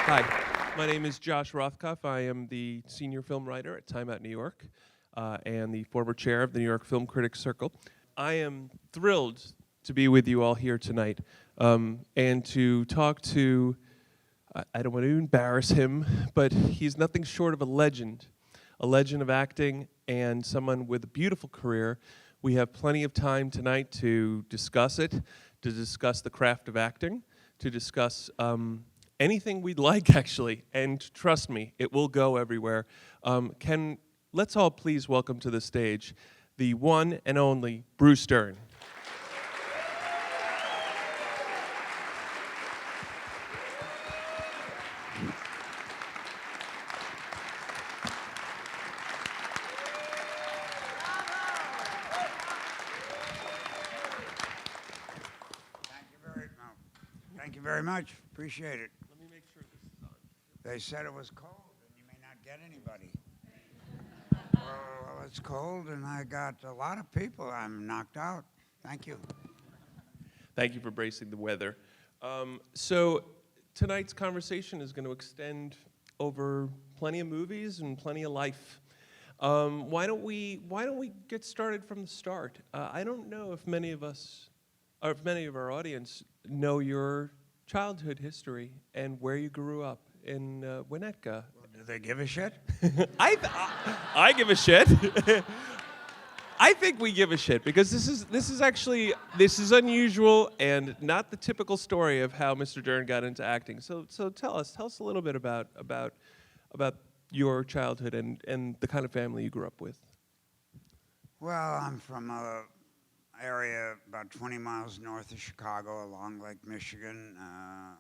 Hi, my name is Josh Rothkopf. I am the senior film writer at Time Out New York and the former chair of the New York Film Critics Circle. I am thrilled to be with you all here tonight and to talk to, I don't want to embarrass him, but he's nothing short of a legend of acting and someone with a beautiful career. We have plenty of time tonight to discuss it, to discuss the craft of acting, to discuss anything we'd like, actually, and trust me, it will go everywhere. Let's all please welcome to the stage the one and only Bruce Dern. Thank you very much. Appreciate it. Let me make sure this is on. They said it was cold and you may not get anybody. Well, it's cold and I got a lot of people. I'm knocked out. Thank you. Thank you for bracing the weather. So tonight's conversation is going to extend over plenty of movies and plenty of life. Why don't we get started from the start? I don't know if many of us, or if many of our audience know your childhood history and where you grew up in Winnetka. Well, do they give a shit? I give a shit. I think we give a shit because this is unusual and not the typical story of how Mr. Dern got into acting. So tell us a little bit about your childhood and the kind of family you grew up with. Well, I'm from a area about 20 miles north of Chicago along Lake Michigan,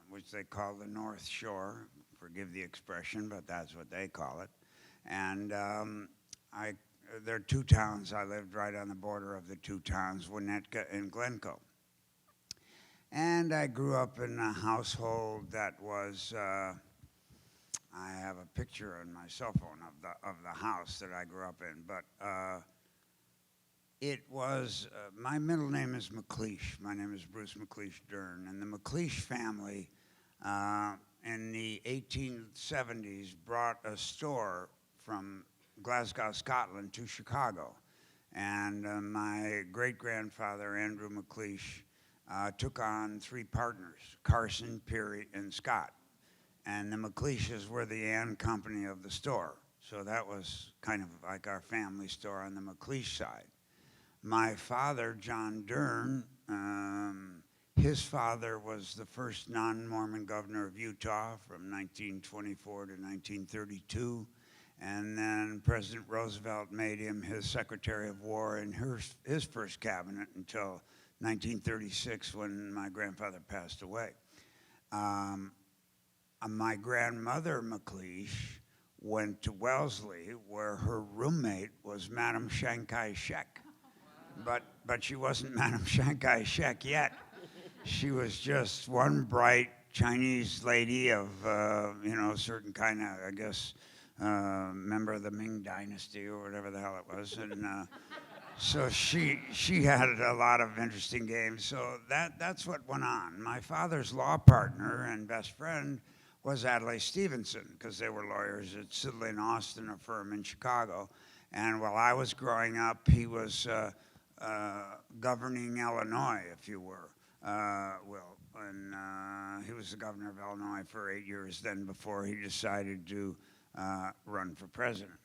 which they call the North Shore. Forgive the expression, but that's what they call it. And there are two towns. I lived right on the border of the two towns, Winnetka and Glencoe. And I grew up in a household that was, I have a picture on my cell phone of the house that I grew up in, but it was, my middle name is McLeish. My name is Bruce McLeish Dern. And the McLeish family in the 1870s brought a store from Glasgow, Scotland to Chicago. And my great-grandfather, Andrew McLeish, took on three partners, Carson, Peary, and Scott. And the McLeishes were the Ann Company of the store. So that was kind of like our family store on the McLeish side. My father, John Dern, his father was the first non-Mormon governor of Utah from 1924 to 1932. And then President Roosevelt made him his Secretary of War in his first cabinet until 1936 when my grandfather passed away. My grandmother, McLeish, went to Wellesley where her roommate was Madame Shanghai Shek. But she wasn't Madame Shanghai Shek yet. She was just one bright Chinese lady of, certain kind of, I guess, member of the Ming Dynasty or whatever the hell it was. And so she had a lot of interesting games. So that's what went on. My father's law partner and best friend was Adlai Stevenson, because they were lawyers at Sidley & Austin, a firm in Chicago. And while I was growing up, he was governing Illinois, if you will. And he was the governor of Illinois for 8 years then before he decided to run for president.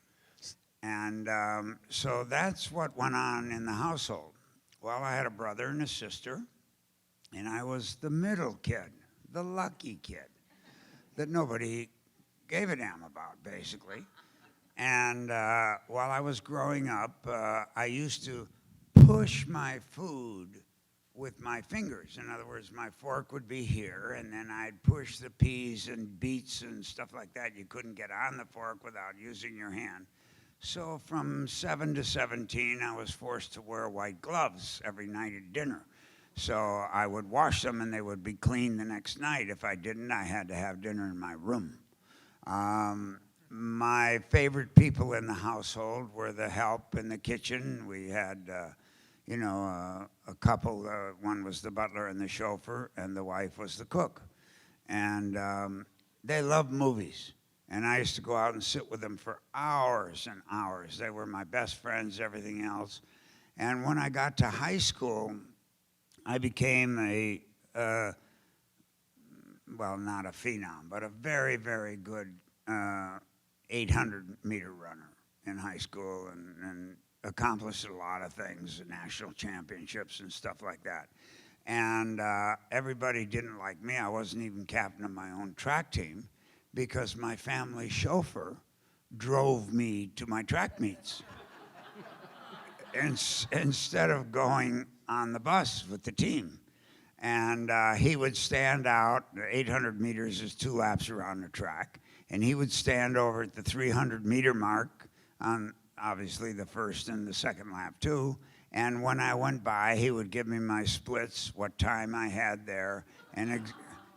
And so that's what went on in the household. Well, I had a brother and a sister, and I was the middle kid, the lucky kid that nobody gave a damn about, basically. And while I was growing up, I used to push my food with my fingers. In other words, my fork would be here, and then I'd push the peas and beets and stuff like that. You couldn't get on the fork without using your hand. So from 7 to 17, I was forced to wear white gloves every night at dinner. So I would wash them, and they would be clean the next night. If I didn't, I had to have dinner in my room. My favorite people in the household were the help in the kitchen. We had, a couple. One was the butler and the chauffeur, and the wife was the cook. And they loved movies. And I used to go out and sit with them for hours and hours. They were my best friends, everything else. And when I got to high school, I became well, not a phenom, but a very, very good 800-meter runner in high school, and accomplished a lot of things, national championships and stuff like that. And everybody didn't like me. I wasn't even captain of my own track team because my family chauffeur drove me to my track meets instead of going on the bus with the team. And he would stand out. 800 meters is 2 laps around the track. And he would stand over at the 300-meter mark on obviously the first and the second lap too. And when I went by, he would give me my splits, what time I had there, and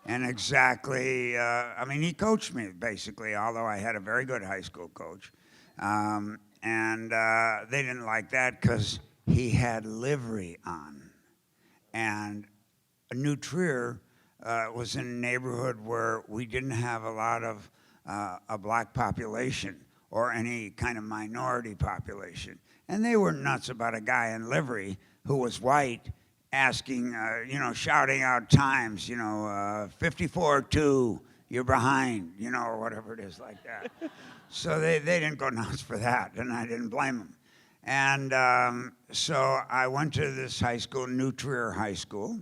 exactly, I mean, he coached me basically, although I had a very good high school coach. And they didn't like that because he had livery on. And New Trier was in a neighborhood where we didn't have a lot of a black population or any kind of minority population. And they were nuts about a guy in livery who was white asking, shouting out times, 54-2, you're behind, or whatever it is like that. So they didn't go nuts for that, and I didn't blame them. And so I went to this high school, New Trier High School,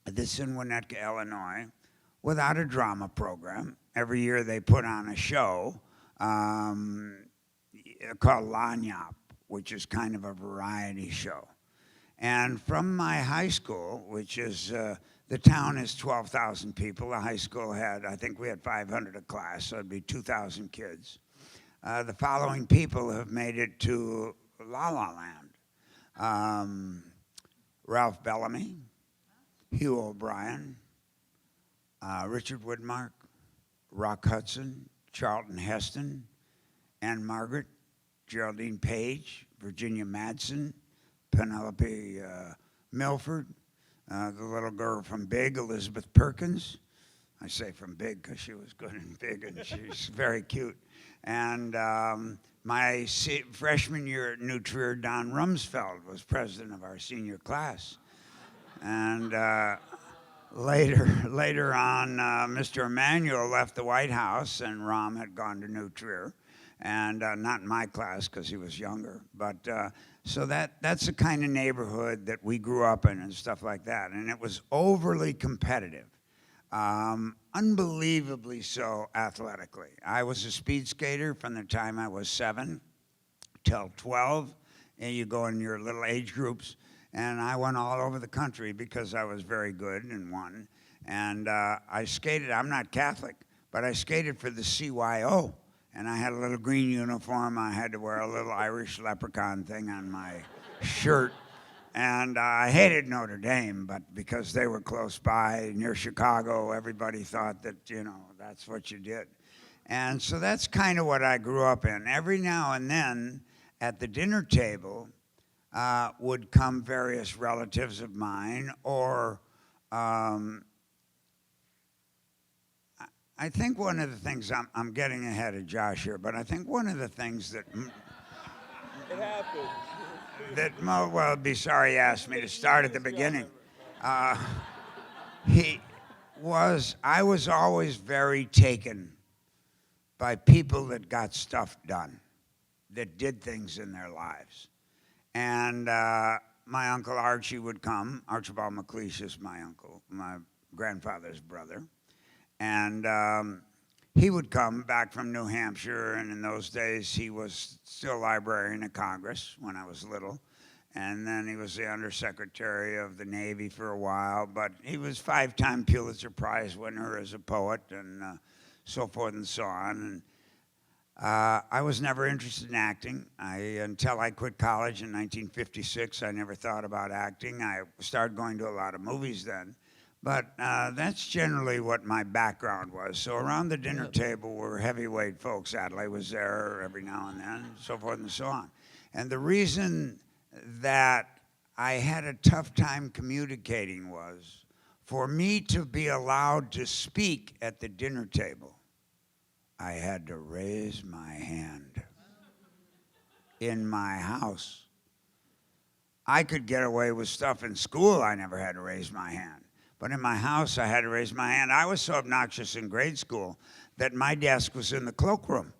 this in Winnetka, Illinois, without a drama program. Every year they put on a show called Lanyap, which is kind of a variety show. And from my high school, which is, the town is 12,000 people. The high school I think we had 500 a class, so it'd be 2,000 kids. The following people have made it to La La Land. Ralph Bellamy, Hugh O'Brien, Richard Widmark, Rock Hudson, Charlton Heston, Ann Margaret, Geraldine Page, Virginia Madsen, Penelope Milford, the little girl from Big, Elizabeth Perkins. I say from Big because she was good and big, and she's very cute. And my freshman year at New Trier, Don Rumsfeld was president of our senior class. And later on, Mr. Emanuel left the White House, and Rom had gone to New Trier. And not in my class because he was younger. But so that's the kind of neighborhood that we grew up in and stuff like that. And it was overly competitive. Unbelievably so athletically. I was a speed skater from the time I was 7 till 12, and you go in your little age groups, and I went all over the country because I was very good and won. And I skated, I'm not Catholic, but I skated for the CYO, and I had a little green uniform. I had to wear a little Irish leprechaun thing on my shirt. And I hated Notre Dame, but because they were close by near Chicago, everybody thought that, that's what you did. And so that's kind of what I grew up in. Every now and then at the dinner table would come various relatives of mine, or I think one of the things, I'm getting ahead of Josh here, but I think one of the things that... It happened. Well, I'd be sorry he asked me to start at the beginning. I was always very taken by people that got stuff done, that did things in their lives. And my Uncle Archie would come. Archibald McLeish is my uncle, my grandfather's brother. And he would come back from New Hampshire, and in those days he was still librarian of Congress when I was little. And then he was the undersecretary of the Navy for a while, but he was 5-time Pulitzer Prize winner as a poet, and so forth and so on. And I was never interested in acting. Until I quit college in 1956, I never thought about acting. I started going to a lot of movies then. But that's generally what my background was. So around the dinner table were heavyweight folks. Adlai was there every now and then, so forth and so on. And the reason that I had a tough time communicating was, For me to be allowed to speak at the dinner table, I had to raise my hand. In my house. I could get away with stuff in school. I never had to raise my hand. But in my house, I had to raise my hand. I was so obnoxious in grade school that my desk was in the cloakroom.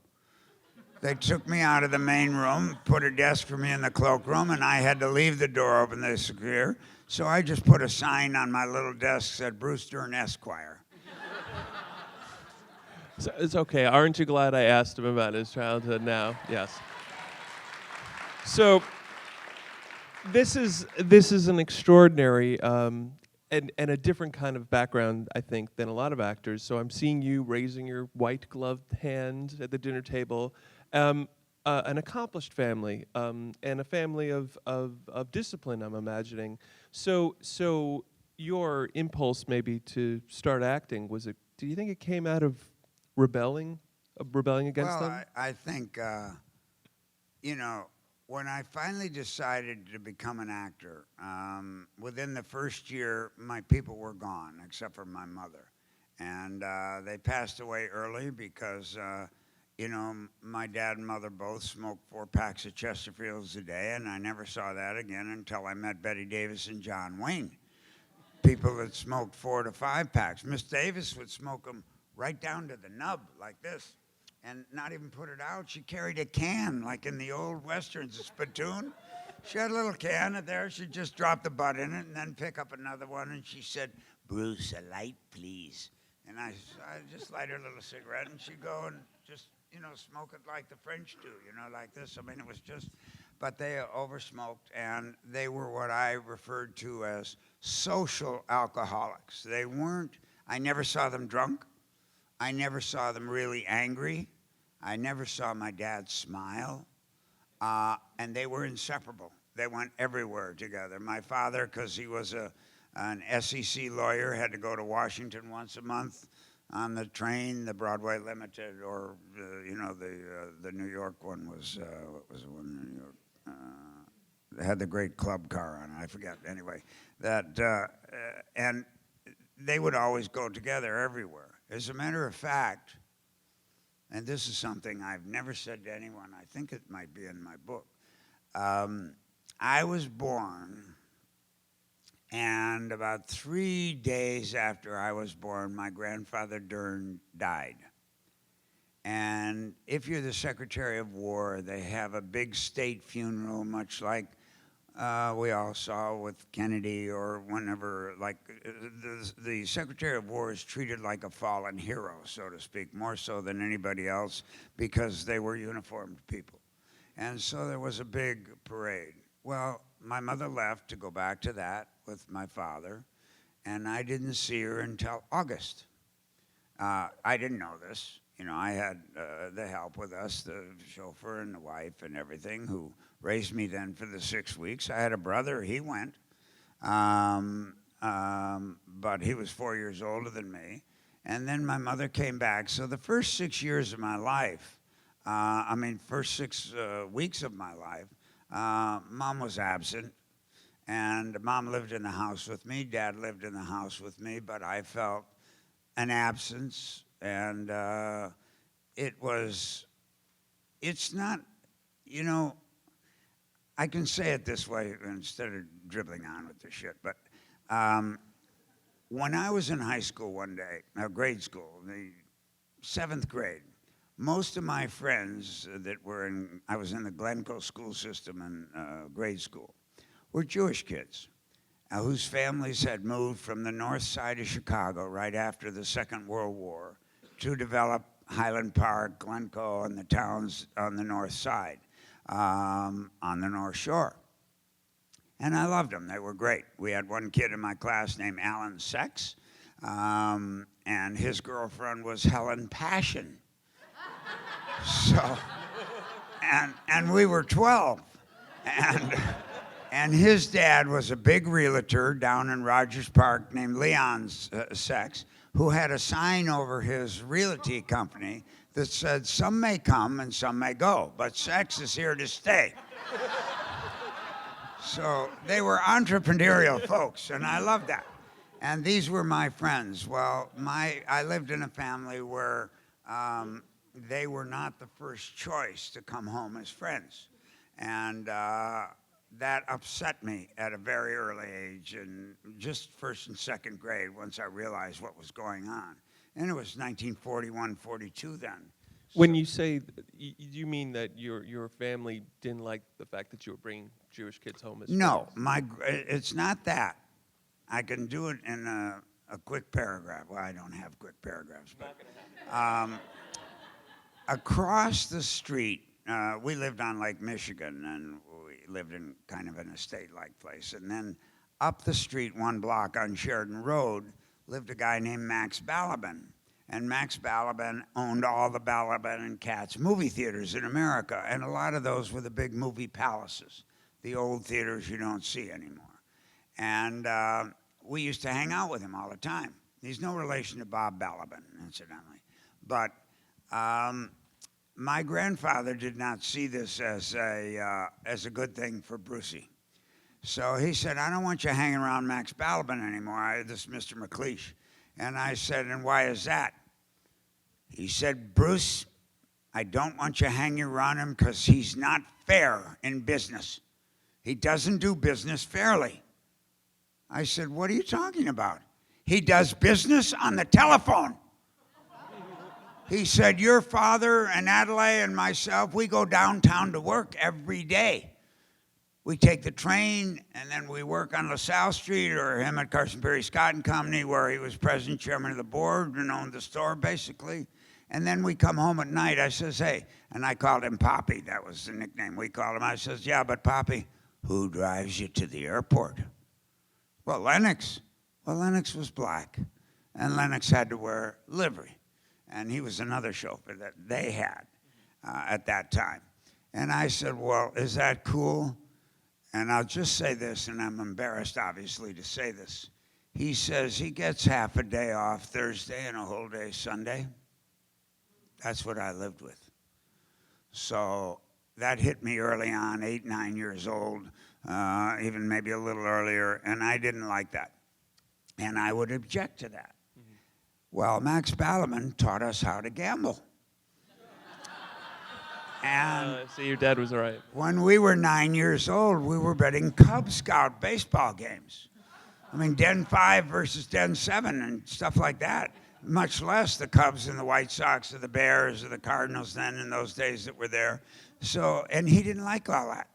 They took me out of the main room, put a desk for me in the cloakroom, and I had to leave the door open to the secure. So I just put a sign on my little desk that said Bruce Dern, Esquire. So it's okay. Aren't you glad I asked him about his childhood now? Yes. So this is an extraordinary and a different kind of background, I think, than a lot of actors. So I'm seeing you raising your white gloved hand at the dinner table. An accomplished family, and a family of discipline, I'm imagining. So your impulse maybe to start acting, do you think it came out of rebelling against them? Well, I think, when I finally decided to become an actor, within the first year, my people were gone, except for my mother. And they passed away early because, my dad and mother both smoked 4 packs of Chesterfields a day, and I never saw that again until I met Betty Davis and John Wayne. People that smoked 4 to 5 packs. Miss Davis would smoke them right down to the nub, like this. And not even put it out. She carried a can, like in the old westerns, a spittoon. She had a little can there. She'd just drop the butt in it and then pick up another one. And she said, "Bruce, a light, please." And I just light her a little cigarette, and she'd go and just, smoke it like the French do, like this. I mean, it was just, but they over-smoked, and they were what I referred to as social alcoholics. They weren't, I never saw them drunk. I never saw them really angry. I never saw my dad smile, and they were inseparable. They went everywhere together. My father, because he was an SEC lawyer, had to go to Washington once a month on the train, the Broadway Limited, or the New York one was what was the one in New York? They had the great club car on it. I forget. Anyway, and they would always go together everywhere. As a matter of fact, and this is something I've never said to anyone, I think it might be in my book. I was born, and about 3 days after I was born, my grandfather Dern died. And if you're the Secretary of War, they have a big state funeral, much like we all saw with Kennedy or whenever, like the Secretary of War is treated like a fallen hero, so to speak, more so than anybody else because they were uniformed people. And so there was a big parade. Well, my mother left to go back to that with my father, and I didn't see her until August. I didn't know this. I had the help with us, the chauffeur and the wife and everything, who raised me then for the 6 weeks. I had a brother, he went, but he was 4 years older than me. And then my mother came back. So the first 6 years of my life, first 6 weeks of my life, Mom was absent. And Mom lived in the house with me, Dad lived in the house with me, but I felt an absence. And it's not, I can say it this way instead of dribbling on with the shit, but when I was in high school one day, grade school, the 7th grade, most of my friends that were I was in the Glencoe school system in grade school, were Jewish kids whose families had moved from the north side of Chicago right after the Second World War to develop Highland Park, Glencoe, and the towns on the north side, on the North Shore. And I loved them. They were great. We had one kid in my class named Alan Sex, and his girlfriend was Helen Passion. So, and we were 12. And his dad was a big realtor down in Rogers Park named Leon Sex, who had a sign over his realty company that said, "Some may come and some may go, but sex is here to stay." So they were entrepreneurial folks, and I loved that. And these were my friends. Well, I lived in a family where they were not the first choice to come home as friends. And that upset me at a very early age, and just first and second grade, once I realized what was going on. And it was 1941, 42 then. When you say, you mean that your family didn't like the fact that you were bringing Jewish kids home as No, friends? it's not that. I can do it in a quick paragraph. Well, I don't have quick paragraphs, but across the street, we lived on Lake Michigan, and we lived in kind of an estate-like place. And then up the street, 1 block on Sheridan Road, lived a guy named Max Balaban. And Max Balaban owned all the Balaban and Katz movie theaters in America, and a lot of those were the big movie palaces, the old theaters you don't see anymore. And we used to hang out with him all the time. He's no relation to Bob Balaban, incidentally. But my grandfather did not see this as a good thing for Brucey. So he said, I don't want you hanging around Max Balaban anymore, this Mr. McLeish. And I said, and why is that? He said, Bruce, I don't want you hanging around him because he's not fair in business. He doesn't do business fairly. I said, what are you talking about? He does business on the telephone. He said, your father and Adelaide and myself, we go downtown to work every day. We take the train, and then we work on LaSalle Street, or him at Carson Perry Scott and Company, where he was president, chairman of the board, and owned the store, basically. And then we come home at night. I says, hey, and I called him Poppy. That was the nickname we called him. I says, yeah, but Poppy, who drives you to the airport? Well, Lennox. Well, Lennox was black, and Lennox had to wear livery. And he was another chauffeur that they had at that time. And I said, well, is that cool? And I'll just say this, and I'm embarrassed, obviously, to say this. He says he gets half a day off Thursday and a whole day Sunday. That's what I lived with. So that hit me early on, 8, 9 years old, even maybe a little earlier, and I didn't like that. And I would object to that. Mm-hmm. Well, Max Balaban taught us how to gamble. And see, your dad was all right. when we were 9 years old, we were betting Cub Scout baseball games. I mean, Den 5 versus Den 7 and stuff like that. Much less the Cubs and the White Sox or the Bears or the Cardinals then in those days that were there. So, and he didn't like all that.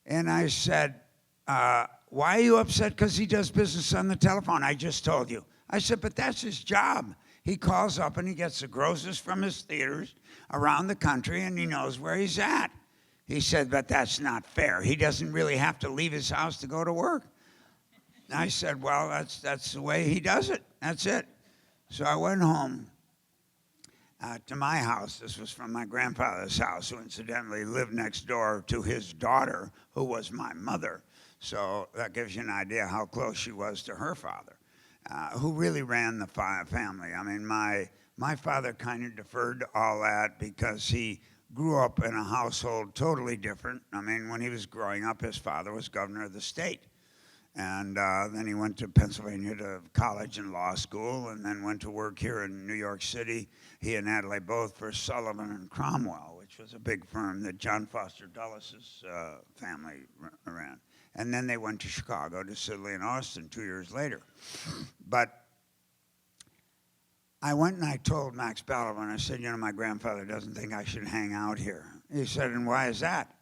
And I said, why are you upset? Because he does business on the telephone. I just told you. I said, but that's his job. He calls up and he gets the grosses from his theaters around the country, and he knows where he's at. He said, but that's not fair. He doesn't really have to leave his house to go to work. I said, well, that's the way he does it. That's it. So I went home to my house. This was from my grandfather's house, who incidentally lived next door to his daughter, who was my mother. So that gives you an idea how close she was to her father, who really ran the family. I mean, my father kind of deferred to all that because he grew up in a household totally different. I mean, when he was growing up, his father was governor of the state. And then he went to Pennsylvania to college and law school, and then went to work here in New York City. He and Adelaide both for Sullivan and Cromwell, which was a big firm that John Foster Dulles' family ran. And then they went to Chicago to Sidley and Austin 2 years later. But I went and I told Max Balaban, I said, you know, my grandfather doesn't think I should hang out here. He said, and why is that?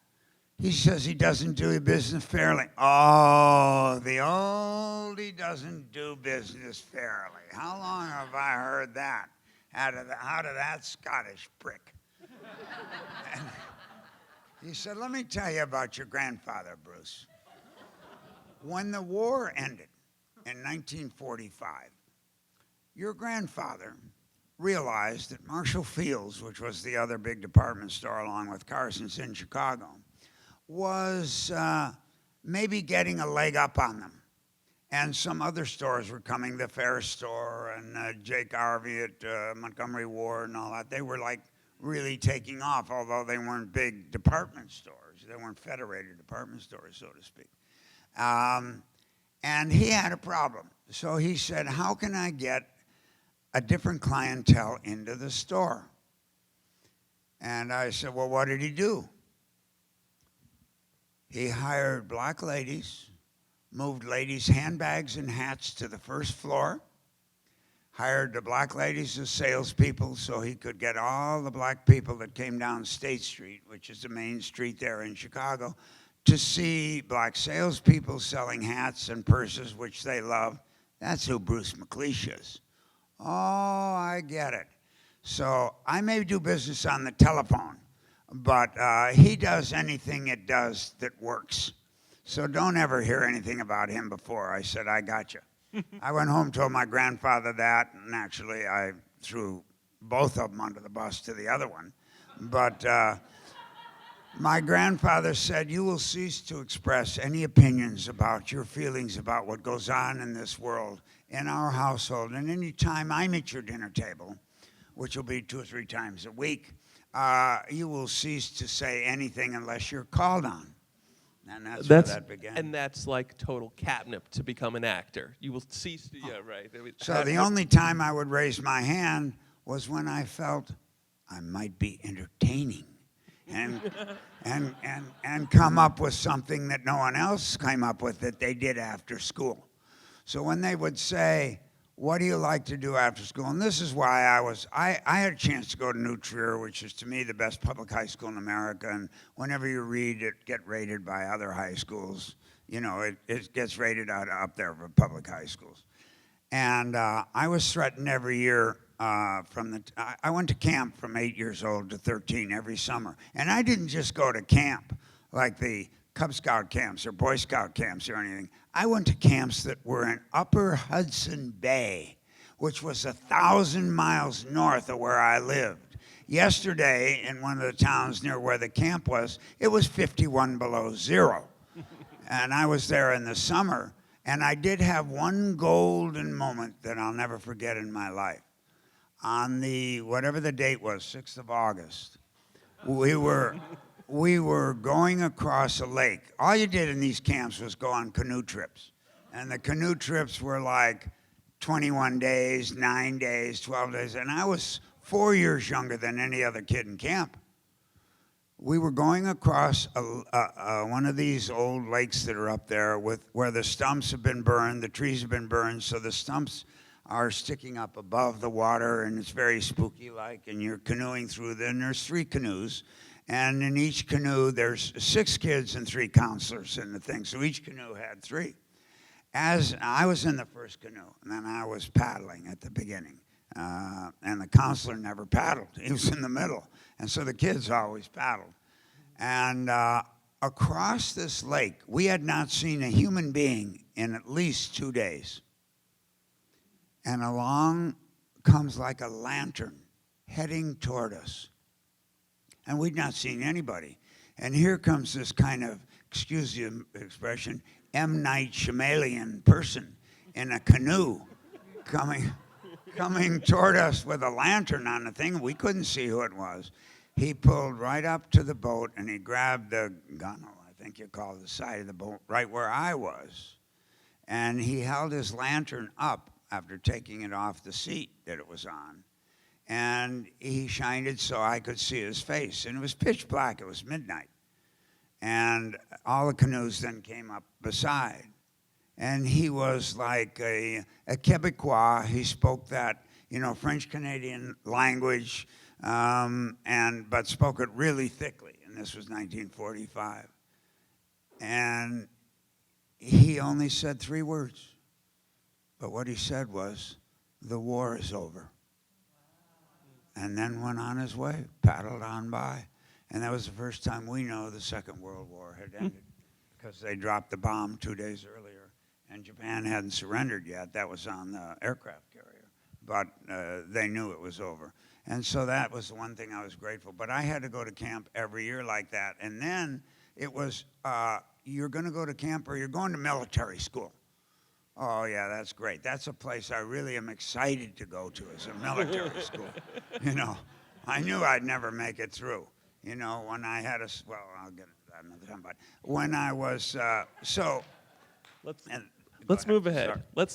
He says he doesn't do business fairly. Oh, the old he doesn't do business fairly. How long have I heard that out of that Scottish prick? And he said, let me tell you about your grandfather, Bruce. When the war ended in 1945, your grandfather realized that Marshall Field's, which was the other big department store along with Carson's in Chicago, was maybe getting a leg up on them. And some other stores were coming, the Fair Store and Jake Harvey at Montgomery Ward and all that. They were like really taking off, although they weren't big department stores. They weren't federated department stores, so to speak. And he had a problem. So he said, how can I get a different clientele into the store? And I said, well, what did he do? He hired black ladies, moved ladies' handbags and hats to the first floor, hired the black ladies as salespeople so he could get all the black people that came down State Street, which is the main street there in Chicago, to see black salespeople selling hats and purses, which they love. That's who Bruce McLeish is. Oh, I get it. So I may do business on the telephone, but he does anything it does that works. So don't ever hear anything about him before. I said, I got you. I went home, told my grandfather that, and actually I threw both of them under the bus to the other one. But my grandfather said, you will cease to express any opinions about your feelings about what goes on in this world, in our household, and any time I'm at your dinner table, which will be 2 or 3 times a week, you will cease to say anything unless you're called on. And that's where that began. And that's like total catnip to become an actor. You will cease to, yeah, right. I mean, So the only time I would raise my hand was when I felt I might be entertaining and come up with something that no one else came up with that they did after school. So when they would say, what do you like to do after school? And this is why I had a chance to go to New Trier, which is to me the best public high school in America. And whenever you read it, get rated by other high schools. You know, it gets rated up there for public high schools. And I was threatened every year I went to camp from 8 years old to 13 every summer. And I didn't just go to camp like the Cub Scout camps or Boy Scout camps or anything. I went to camps that were in Upper Hudson Bay, which was 1,000 miles north of where I lived. Yesterday, in one of the towns near where the camp was, it was 51 below zero. And I was there in the summer, and I did have one golden moment that I'll never forget in my life. On the, whatever the date was, 6th of August, we were going across a lake. All you did in these camps was go on canoe trips. And the canoe trips were like 21 days, 9 days, 12 days. And I was 4 years younger than any other kid in camp. We were going across one of these old lakes that are up there where the stumps have been burned, the trees have been burned, so the stumps are sticking up above the water, and it's very spooky-like, and you're canoeing through them. There's 3 canoes. And in each canoe, there's 6 kids and 3 counselors in the thing. So each canoe had 3. As I was in the first canoe, and then I was paddling at the beginning. And the counselor never paddled. He was in the middle. And so the kids always paddled. And across this lake, we had not seen a human being in at least 2 days. And along comes like a lantern heading toward us. And we'd not seen anybody. And here comes this kind of, excuse the expression, M. Night Shyamalan person in a canoe coming toward us with a lantern on the thing. We couldn't see who it was. He pulled right up to the boat, and he grabbed the gunwale, I think you call it, the side of the boat, right where I was. And he held his lantern up after taking it off the seat that it was on. And he shined it so I could see his face. And it was pitch black. It was midnight. And all the canoes then came up beside. And he was like a Quebecois. He spoke that, French-Canadian language, but spoke it really thickly. And this was 1945. And he only said 3 words. But what he said was, the war is over. And then went on his way, paddled on by. And that was the first time we know the Second World War had ended, because they dropped the bomb 2 days earlier, and Japan hadn't surrendered yet. That was on the aircraft carrier. But they knew it was over. And so that was the one thing I was grateful. But I had to go to camp every year like that. And then it was, you're going to go to camp or you're going to military school. Oh, yeah, that's great. That's a place I really am excited to go to, is a military school. I knew I'd never make it through. When I had I'll get into that another time. But when I was, Let's ahead. move ahead. Sorry. Let's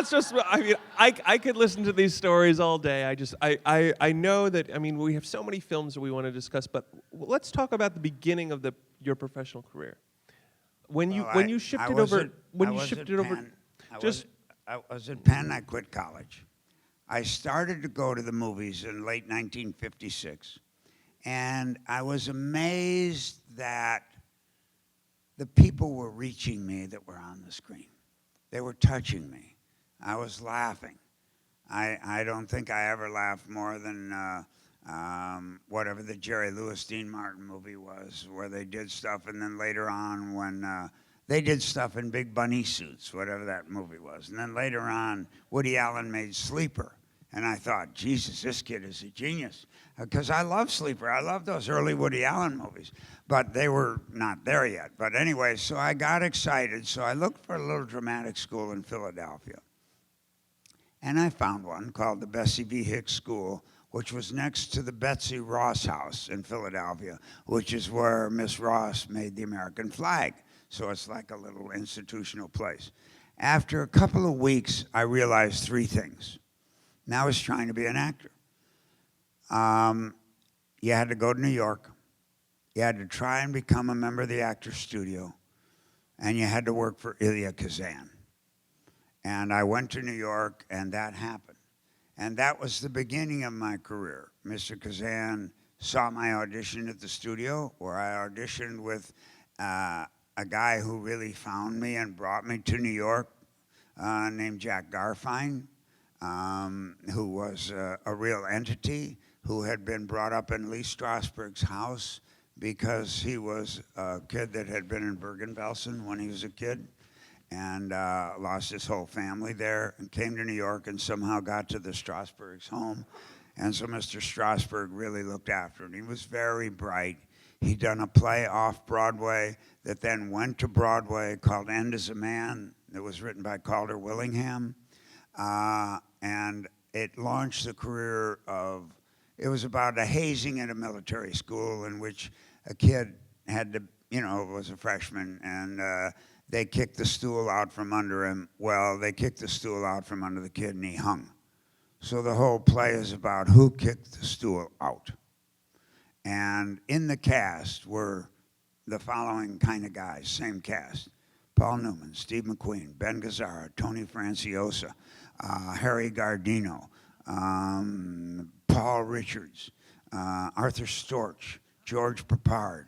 just. I mean, I could listen to these stories all day. I know that. I mean, we have so many films that we want to discuss, but let's talk about the beginning of your professional career. When you shifted over. I was at Penn. I quit college. I started to go to the movies in late 1956, and I was amazed that the people were reaching me that were on the screen. They were touching me. I was laughing. I don't think I ever laughed more than whatever the Jerry Lewis Dean Martin movie was, where they did stuff, and then later on when they did stuff in big bunny suits, whatever that movie was. And then later on, Woody Allen made Sleeper. And I thought, Jesus, this kid is a genius. Because I love Sleeper. I love those early Woody Allen movies. But they were not there yet. But anyway, so I got excited. So I looked for a little dramatic school in Philadelphia. And I found one called the Bessie v. Hicks School, which was next to the Betsy Ross House in Philadelphia, which is where Miss Ross made the American flag. So it's like a little institutional place. After a couple of weeks, I realized three things. And I was trying to be an actor. You had to go to New York. You had to try and become a member of the Actors Studio. And you had to work for Elia Kazan. And I went to New York, and that happened. And that was the beginning of my career. Mr. Kazan saw my audition at the studio, where I auditioned with a guy who really found me and brought me to New York, named Jack Garfine. Who was a real entity, who had been brought up in Lee Strasberg's house because he was a kid that had been in Bergen-Belsen when he was a kid and lost his whole family there and came to New York and somehow got to the Strasberg's home. And so Mr. Strasberg really looked after him. He was very bright. He'd done a play off Broadway that then went to Broadway called End as a Man that was written by Calder Willingham. And it launched the career of, it was about a hazing at a military school in which a kid had to, was a freshman, and they kicked the stool out from under him. Well, they kicked the stool out from under the kid, and he hung. So the whole play is about who kicked the stool out. And in the cast were the following kind of guys, same cast. Paul Newman, Steve McQueen, Ben Gazzara, Tony Franciosa, Harry Gardino, Paul Richards, Arthur Storch, George Peppard,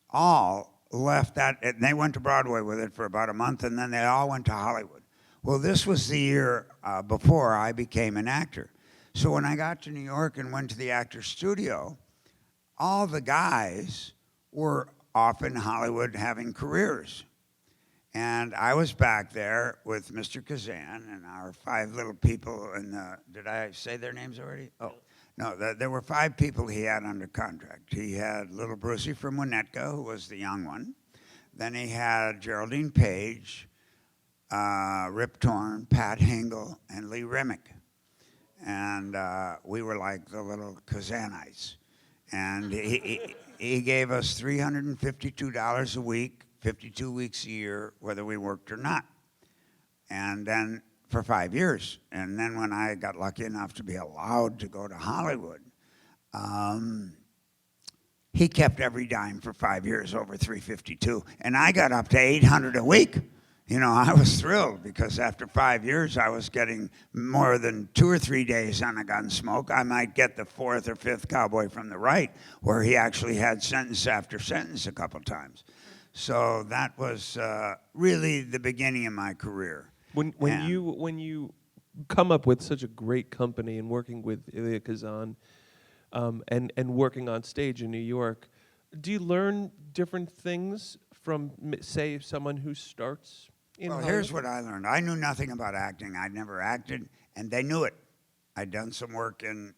all left that, and they went to Broadway with it for about a month, and then they all went to Hollywood. Well, this was the year before I became an actor. So when I got to New York and went to the Actors Studio, all the guys were off in Hollywood having careers. And I was back there with Mr. Kazan and our 5 little people. Did I say their names already? Oh, no, there were 5 people he had under contract. He had little Brucey from Winnetka, who was the young one. Then he had Geraldine Page, Rip Torn, Pat Hingle, and Lee Remick. And we were like the little Kazanites. And he gave us $352 a week, 52 weeks a year, whether we worked or not. And then for 5 years. And then when I got lucky enough to be allowed to go to Hollywood, he kept every dime for 5 years over $352. And I got up to $800 a week. I was thrilled because after 5 years, I was getting more than 2 or 3 days on a Gunsmoke. I might get the 4th or 5th Cowboy from the Right, where he actually had sentence after sentence a couple times. So that was really the beginning of my career. When you come up with such a great company and working with Elia Kazan and working on stage in New York, do you learn different things from, say, someone who starts in Hollywood? Here's what I learned. I knew nothing about acting. I'd never acted, and they knew it. I'd done some work in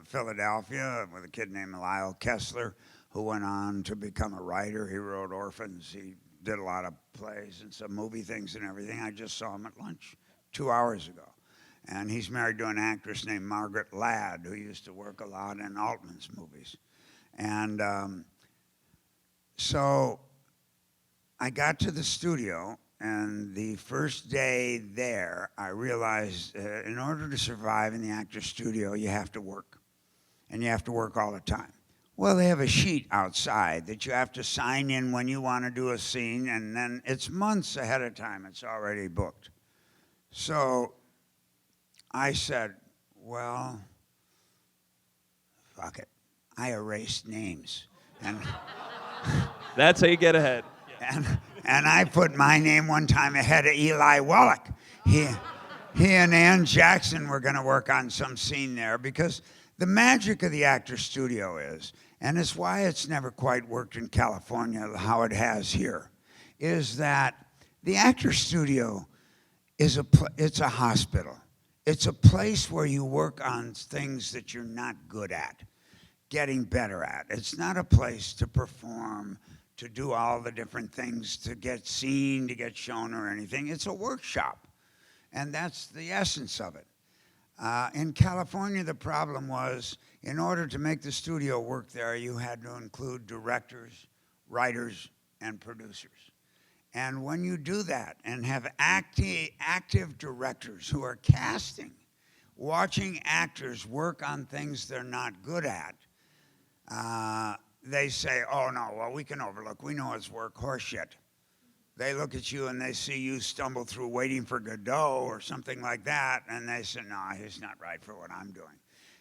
Philadelphia with a kid named Elia Kazan, who went on to become a writer. He wrote Orphans. He did a lot of plays and some movie things and everything. I just saw him at lunch 2 hours ago. And he's married to an actress named Margaret Ladd, who used to work a lot in Altman's movies. And so I got to the studio, and the first day there, I realized in order to survive in the actor's studio, you have to work. And you have to work all the time. Well, they have a sheet outside that you have to sign in when you want to do a scene, and then it's months ahead of time. It's already booked. So I said, well, fuck it. I erased names. And That's how you get ahead. and I put my name one time ahead of Eli Wallach. He and Ann Jackson were going to work on some scene there, because the magic of the actor studio is, and it's why it's never quite worked in California how it has here, is that the actor studio is it's a hospital. It's a place where you work on things that you're not good at, getting better at. It's not a place to perform, to do all the different things, to get seen, to get shown or anything. It's a workshop, and that's the essence of it. In California, the problem was, in order to make the studio work there, you had to include directors, writers, and producers. And when you do that and have active directors who are casting, watching actors work on things they're not good at, they say, oh, no, well, we can overlook. We know it's work, horseshit. They look at you and they see you stumble through Waiting for Godot or something like that, and they say, no, he's not right for what I'm doing.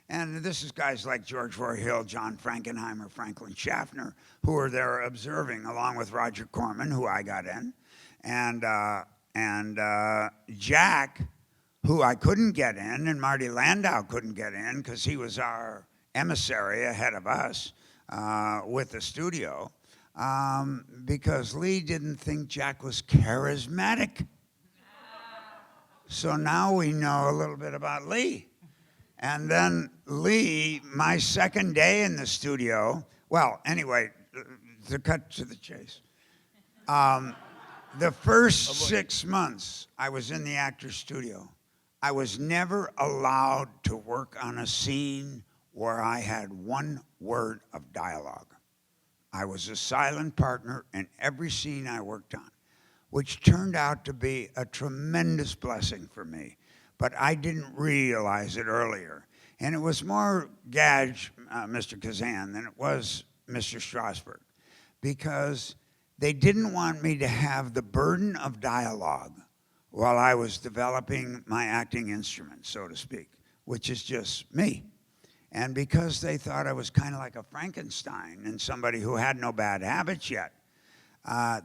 And this is guys like George Roy Hill, John Frankenheimer, Franklin Schaffner, who are there observing, along with Roger Corman, who I got in, and Jack, who I couldn't get in, and Marty Landau couldn't get in because he was our emissary ahead of us with the studio. Because Lee didn't think Jack was charismatic. So now we know a little bit about Lee. And then Lee, my second day in the studio, well, anyway, to cut to the chase. The first 6 months I was in the actor's studio, I was never allowed to work on a scene where I had one word of dialogue. I was a silent partner in every scene I worked on, which turned out to be a tremendous blessing for me. But I didn't realize it earlier. And it was more Gage, Mr. Kazan, than it was Mr. Strasberg, because they didn't want me to have the burden of dialogue while I was developing my acting instrument, so to speak, which is just me. And because they thought I was kind of like a Frankenstein and somebody who had no bad habits yet,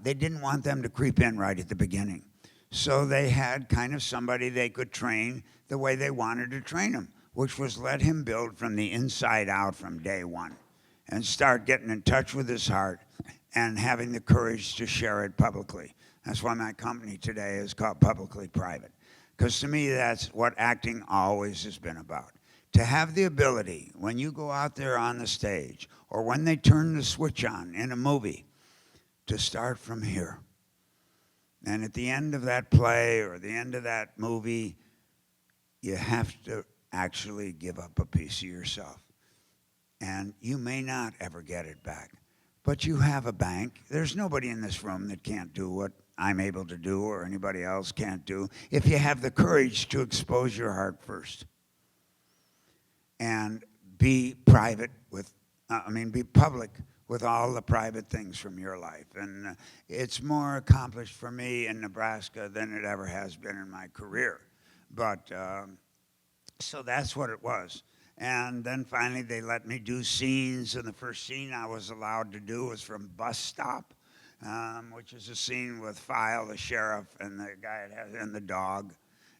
they didn't want them to creep in right at the beginning. So they had kind of somebody they could train the way they wanted to train him, which was let him build from the inside out from day one and start getting in touch with his heart and having the courage to share it publicly. That's why my company today is called Publicly Private, because to me that's what acting always has been about. To have the ability, when you go out there on the stage, or when they turn the switch on in a movie, to start from here. And at the end of that play or the end of that movie, you have to actually give up a piece of yourself. And you may not ever get it back, but you have a bank. There's nobody in this room that can't do what I'm able to do or anybody else can't do if you have the courage to expose your heart first. And be private with, be public with all the private things from your life. And it's more accomplished for me in Nebraska than it ever has been in my career. But, so that's what it was. And then finally they let me do scenes, and the first scene I was allowed to do was from Bus Stop, which is a scene with File, the sheriff, and the guy and the dog.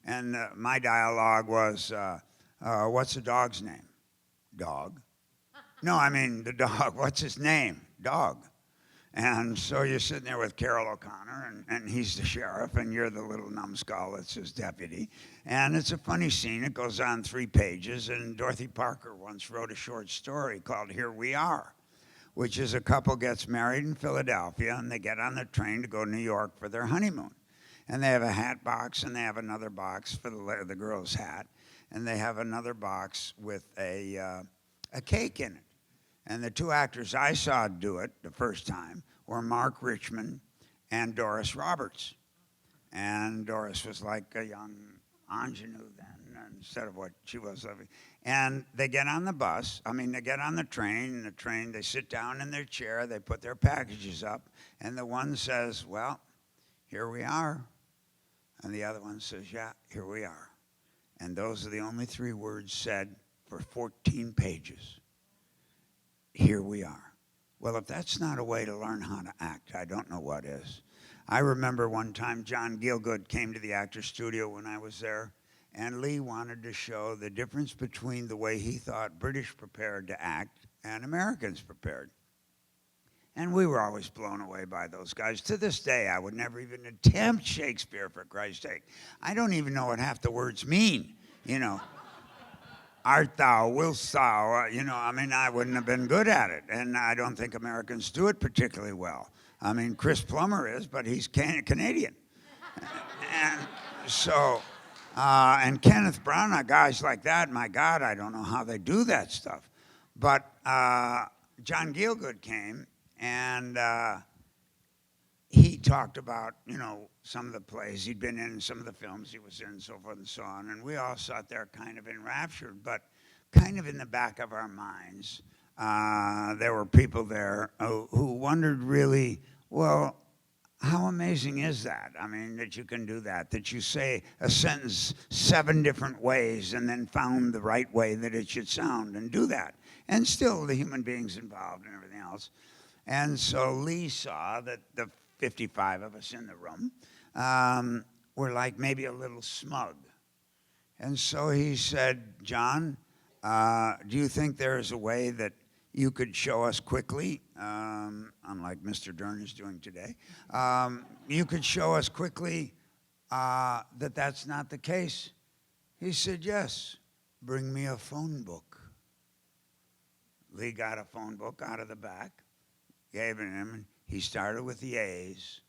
And my dialogue was, what's the dog's name? Dog. No, I mean the dog. What's his name? Dog. And so you're sitting there with Carol O'Connor, and he's the sheriff, and you're the little numbskull that's his deputy. And it's a funny scene. It goes on 3 pages, and Dorothy Parker once wrote a short story called Here We Are, which is a couple gets married in Philadelphia, and they get on the train to go to New York for their honeymoon. And they have a hat box, and they have another box for the girl's hat, and they have another box with a cake in it. And the 2 actors I saw do it the first time were Mark Richmond and Doris Roberts. And Doris was like a young ingenue then, instead of what she was. And they get on the bus, they get on the train, they sit down in their chair, they put their packages up, and the one says, well, here we are. And the other one says, yeah, here we are. And those are the only 3 words said for 14 pages. Here we are. Well, if that's not a way to learn how to act, I don't know what is. I remember one time John Gielgud came to the Actors Studio when I was there, and Lee wanted to show the difference between the way he thought British prepared to act and Americans prepared. And we were always blown away by those guys. To this day, I would never even attempt Shakespeare, for Christ's sake. I don't even know what half the words mean, Art thou, wilt thou, I wouldn't have been good at it. And I don't think Americans do it particularly well. Chris Plummer is, but he's Canadian. And so, and Kenneth Branagh, guys like that, my God, I don't know how they do that stuff. But John Gielgud came, and he talked about, some of the plays he'd been in, some of the films he was in, and so forth and so on. And we all sat there kind of enraptured, but kind of in the back of our minds, there were people there who wondered really, well, how amazing is that? That you can do that you say a sentence 7 different ways and then found the right way that it should sound and do that. And still the human beings involved and everything else. And so Lee saw that the 55 of us in the room were like maybe a little smug. And so he said, John, do you think there is a way that you could show us quickly, unlike Mr. Dern is doing today, you could show us quickly that that's not the case? He said, yes, bring me a phone book. Lee got a phone book out of the back, gave it him, and he started with the A's,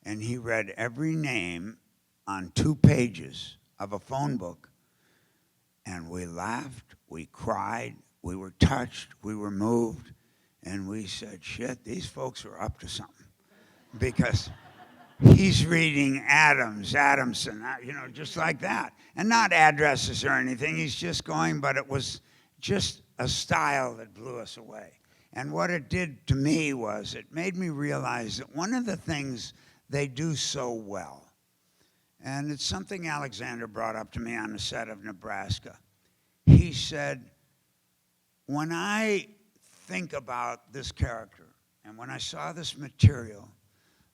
and he read every name on 2 pages of a phone book, and we laughed, we cried, we were touched, we were moved, and we said, shit, these folks are up to something. Because he's reading Adams, Adamson, just like that. And not addresses or anything, he's just going, but it was just a style that blew us away. And what it did to me was it made me realize that one of the things they do so well, and it's something Alexander brought up to me on the set of Nebraska. He said, when I think about this character and when I saw this material,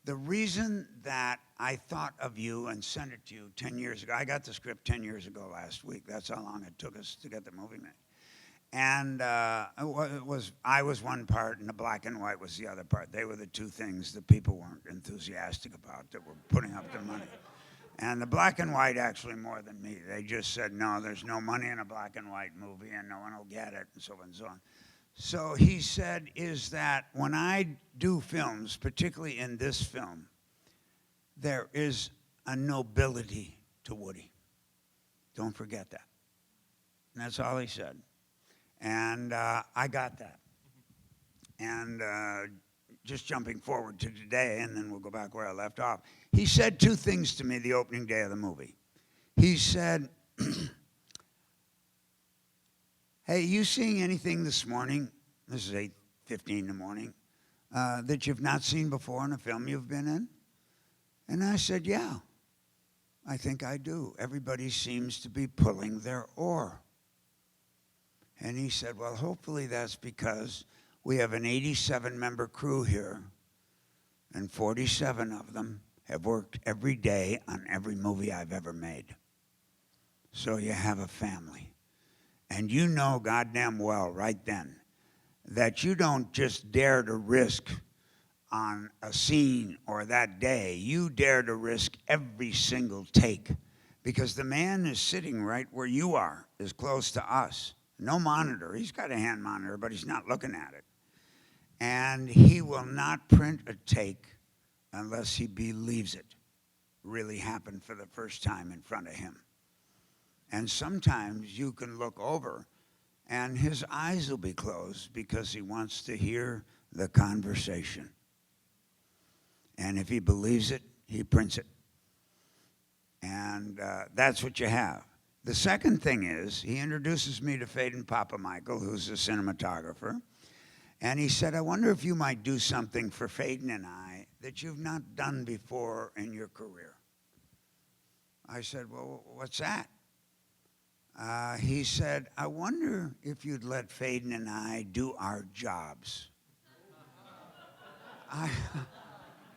the reason that I thought of you and sent it to you 10 years ago, I got the script 10 years ago last week. That's how long it took us to get the movie made. And I was one part, and the black and white was the other part. They were the 2 things that people weren't enthusiastic about, that were putting up the money. And the black and white actually more than me. They just said, no, there's no money in a black and white movie, and no one will get it, and so on and so on. So he said, is that when I do films, particularly in this film, there is a nobility to Woody. Don't forget that. And that's all he said. And I got that. And just jumping forward to today, and then we'll go back where I left off. He said 2 things to me the opening day of the movie. He said, hey, you seeing anything this morning, this is 8:15 in the morning, that you've not seen before in a film you've been in? And I said, yeah, I think I do. Everybody seems to be pulling their oar. And he said, well, hopefully that's because we have an 87-member crew here, and 47 of them have worked every day on every movie I've ever made. So you have a family. And you know goddamn well right then that you don't just dare to risk on a scene or that day. You dare to risk every single take, because the man is sitting right where you are, as close to us. No monitor. He's got a hand monitor, but he's not looking at it. And he will not print a take unless he believes it really happened for the first time in front of him. And sometimes you can look over and his eyes will be closed because he wants to hear the conversation. And if he believes it, he prints it. And that's what you have. The second thing is, he introduces me to Phaedon Papamichael, who's a cinematographer. And he said, I wonder if you might do something for Phaedon and I that you've not done before in your career. I said, well, what's that? He said, I wonder if you'd let Phaedon and I do our jobs.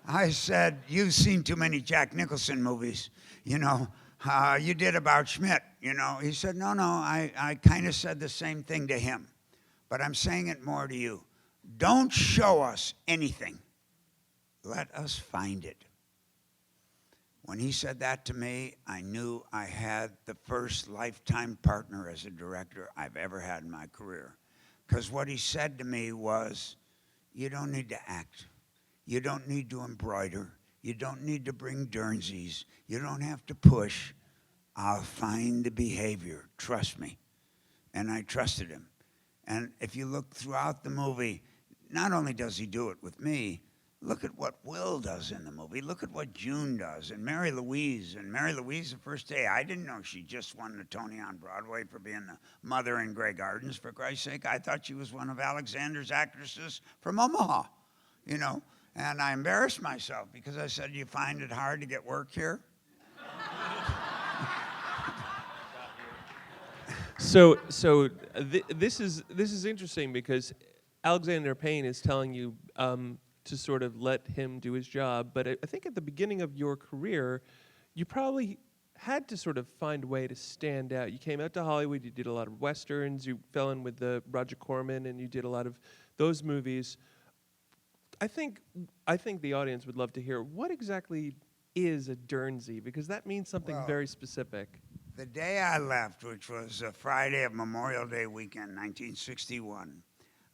I said, you've seen too many Jack Nicholson movies, you know. You did About Schmidt, you know. He said, no, I kind of said the same thing to him, but I'm saying it more to you. Don't show us anything. Let us find it. When he said that to me, I knew I had the first lifetime partner as a director I've ever had in my career. Because what he said to me was, you don't need to act. You don't need to embroider. You don't need to bring Dernsies. You don't have to push. I'll find the behavior. Trust me. And I trusted him. And if you look throughout the movie, not only does he do it with me, look at what Will does in the movie. Look at what June does. And Mary Louise. And Mary Louise, the first day, I didn't know she just won the Tony on Broadway for being the mother in Grey Gardens, for Christ's sake. I thought she was one of Alexander's actresses from Omaha, you know. And I embarrassed myself because I said, you find it hard to get work here? This is interesting because Alexander Payne is telling you to sort of let him do his job, but I think at the beginning of your career, you probably had to sort of find a way to stand out. You came out to Hollywood, you did a lot of Westerns, you fell in with Roger Corman, and you did a lot of those movies. I think the audience would love to hear, what exactly is a Dernsie? Because that means something very specific. The day I left, which was a Friday of Memorial Day weekend, 1961,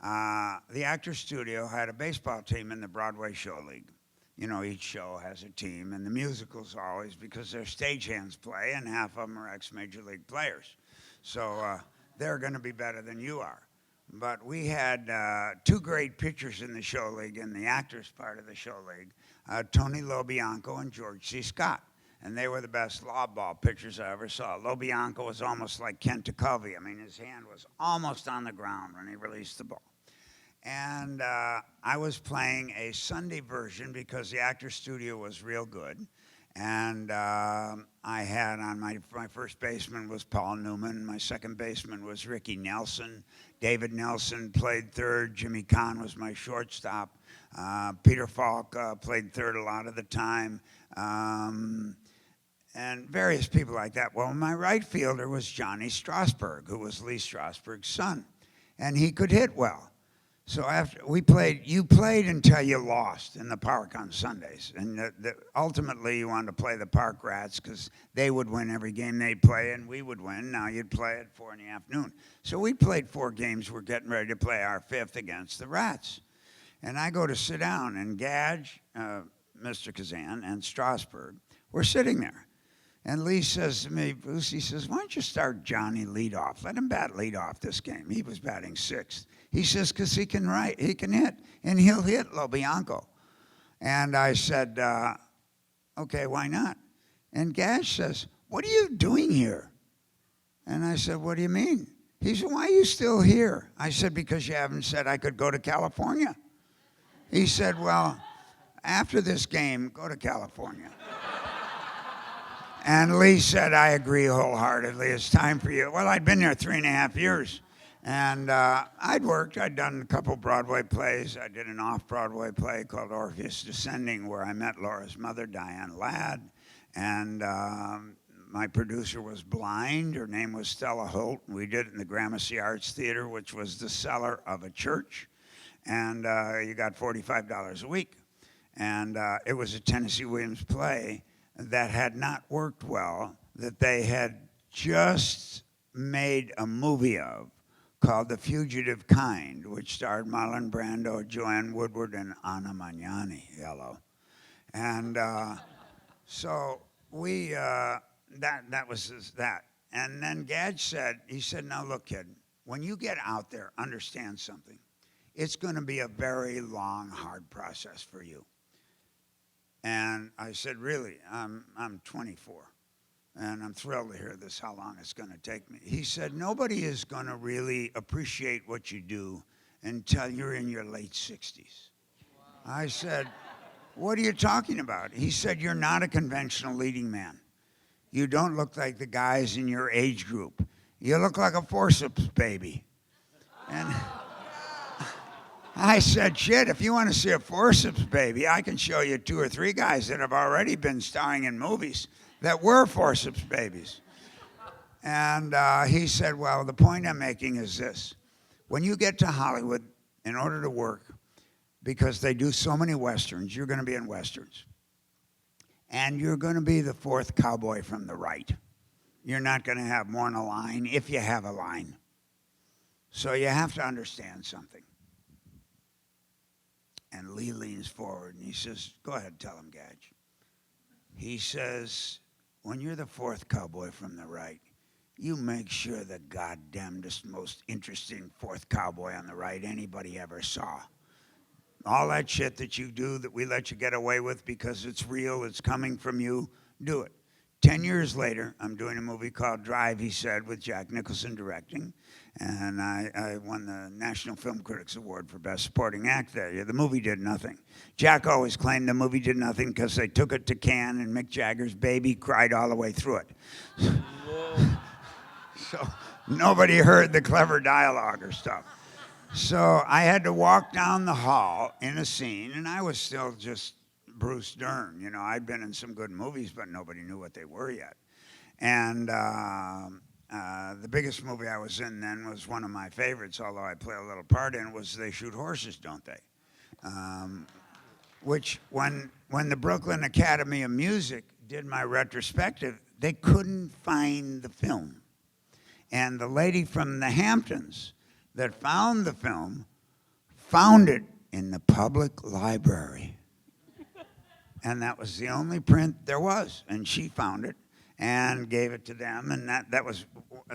the Actors Studio had a baseball team in the Broadway Show League. You know, each show has a team, and the musicals always, because they're stagehands play, and half of them are ex-Major League players. So they're going to be better than you are. But we had two great pitchers in the show league, in the actors part of the show league, Tony Lobianco and George C. Scott. And they were the best lob ball pitchers I ever saw. Lobianco was almost like Kent Tovey. I mean, his hand was almost on the ground when he released the ball. And I was playing a Sunday version because the Actors Studio was real good. And I had on my first baseman was Paul Newman. My second baseman was Ricky Nelson. David Nelson played third. Jimmy Kahn was my shortstop. Peter Falk played third a lot of the time. And various people like that. Well, my right fielder was Johnny Strasberg, who was Lee Strasberg's son. And he could hit well. So after we played, you played until you lost in the park on Sundays. And ultimately, you wanted to play the Park Rats because they would win every game they'd play, and we would win. Now you'd play at 4 in the afternoon. So we played 4 games. We're getting ready to play our 5th against the Rats. And I go to sit down, and Gage, Mr. Kazan, and Strasberg were sitting there. And Lee says to me, Bruce, he says, why don't you start Johnny leadoff? Let him bat leadoff this game. He was batting 6th. He says, because he can hit, and he'll hit Lobianco. And I said, okay, why not? And Gage says, what are you doing here? And I said, what do you mean? He said, why are you still here? I said, because you haven't said I could go to California. He said, well, after this game, go to California. And Lee said, I agree wholeheartedly. It's time for you. Well, I'd been there 3.5 years. And I'd worked. I'd done a couple Broadway plays. I did an off-Broadway play called Orpheus Descending, where I met Laura's mother, Diane Ladd. And my producer was blind. Her name was Stella Holt. We did it in the Gramercy Arts Theater, which was the cellar of a church. And you got $45 a week. And it was a Tennessee Williams play that had not worked well, that they had just made a movie of called The Fugitive Kind, which starred Marlon Brando, Joanne Woodward, and Anna Magnani, yellow. And so we, that was that. And then Gage said, he said, now look, kid, when you get out there, understand something. It's going to be a very long, hard process for you. And I said, really, I'm 24. And I'm thrilled to hear this, how long it's going to take me. He said, nobody is going to really appreciate what you do until you're in your late 60s. Wow. I said, what are you talking about? He said, you're not a conventional leading man. You don't look like the guys in your age group. You look like a forceps baby. And I said, shit, if you want to see a forceps baby, I can show you 2 or 3 guys that have already been starring in movies that were forceps babies. And he said, well, the point I'm making is this. When you get to Hollywood, in order to work, because they do so many Westerns, you're going to be in Westerns. And you're going to be the 4th cowboy from the right. You're not going to have more than a line, if you have a line. So you have to understand something. And Lee leans forward and he says, go ahead, tell him, Gadge. He says, when you're the 4th cowboy from the right, you make sure the goddamnedest, most interesting 4th cowboy on the right anybody ever saw. All that shit that you do that we let you get away with because it's real, it's coming from you, do it. 10 years later, I'm doing a movie called Drive, he said, with Jack Nicholson directing. And I won the National Film Critics Award for Best Supporting Act that year. The movie did nothing. Jack always claimed the movie did nothing because they took it to Cannes and Mick Jagger's baby cried all the way through it. So nobody heard the clever dialogue or stuff. So I had to walk down the hall in a scene, and I was still just Bruce Dern. You know, I'd been in some good movies, but nobody knew what they were yet. And the biggest movie I was in then was one of my favorites, although I play a little part in it, was They Shoot Horses, Don't They? Which, when the Brooklyn Academy of Music did my retrospective, they couldn't find the film. And the lady from the Hamptons that found the film found it in the public library. And that was the only print there was. And she found it and gave it to them. And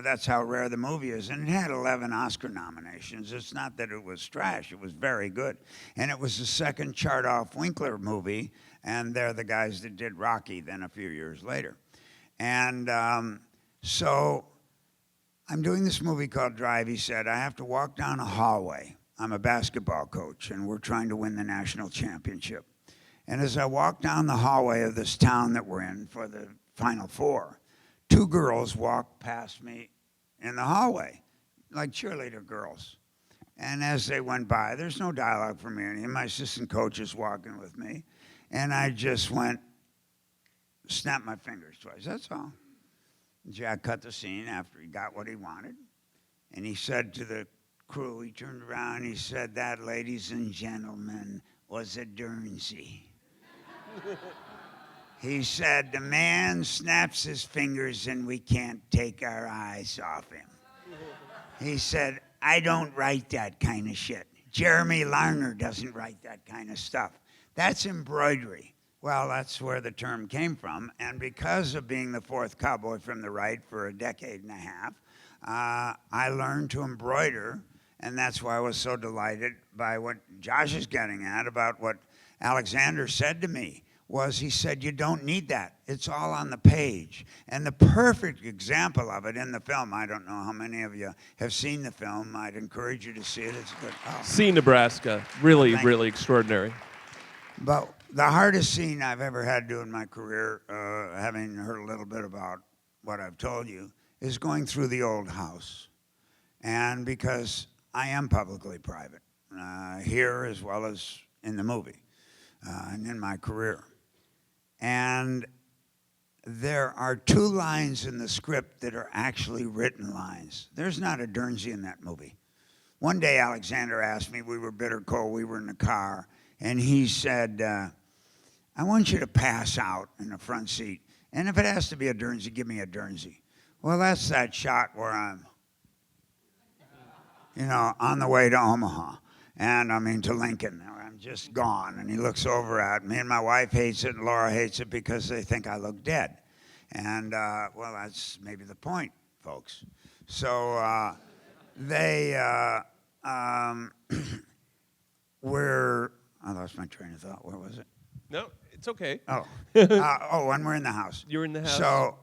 that's how rare the movie is. And it had 11 Oscar nominations. It's not that it was trash. It was very good. And it was the second Chardoff Winkler movie. And they're the guys that did Rocky then a few years later. And so I'm doing this movie called Drive. He said, I have to walk down a hallway. I'm a basketball coach, and we're trying to win the national championship. And as I walk down the hallway of this town that we're in for the Final Four, 2 girls walk past me in the hallway, like cheerleader girls. And as they went by, there's no dialogue from me. And my assistant coach is walking with me. And I just snapped my fingers twice, that's all. Jack cut the scene after he got what he wanted. And he said to the crew, he turned around, he said, that, ladies and gentlemen, was a Dernsey. He said, the man snaps his fingers and we can't take our eyes off him. He said, I don't write that kind of shit. Jeremy Larner doesn't write that kind of stuff. That's embroidery. Well, that's where the term came from. And because of being the 4th cowboy from the right for a decade and a half, I learned to embroider. And that's why I was so delighted by what Josh is getting at about what Alexander said to me. He said, you don't need that. It's all on the page. And the perfect example of it in the film, I don't know how many of you have seen the film. I'd encourage you to see it. It's good. Oh. See Nebraska. Really, really extraordinary. But the hardest scene I've ever had to do in my career, having heard a little bit about what I've told you, is going through the old house. And because I am publicly private, here as well as in the movie and in my career. And there are 2 lines in the script that are actually written lines. There's not a Dernsey in that movie. One day Alexander asked me, we were bitter cold, we were in the car, and he said, I want you to pass out in the front seat. And if it has to be a Dernsey, give me a Dernsey. Well, that's that shot where I'm, on the way to Omaha. And I mean to Lincoln. I'm just gone. And he looks over at me, and my wife hates it, and Laura hates it because they think I look dead. And, well, that's maybe the point, folks. So they were... I lost my train of thought. Where was it? No, It's okay. Oh. When we're in the house. You're in the house. So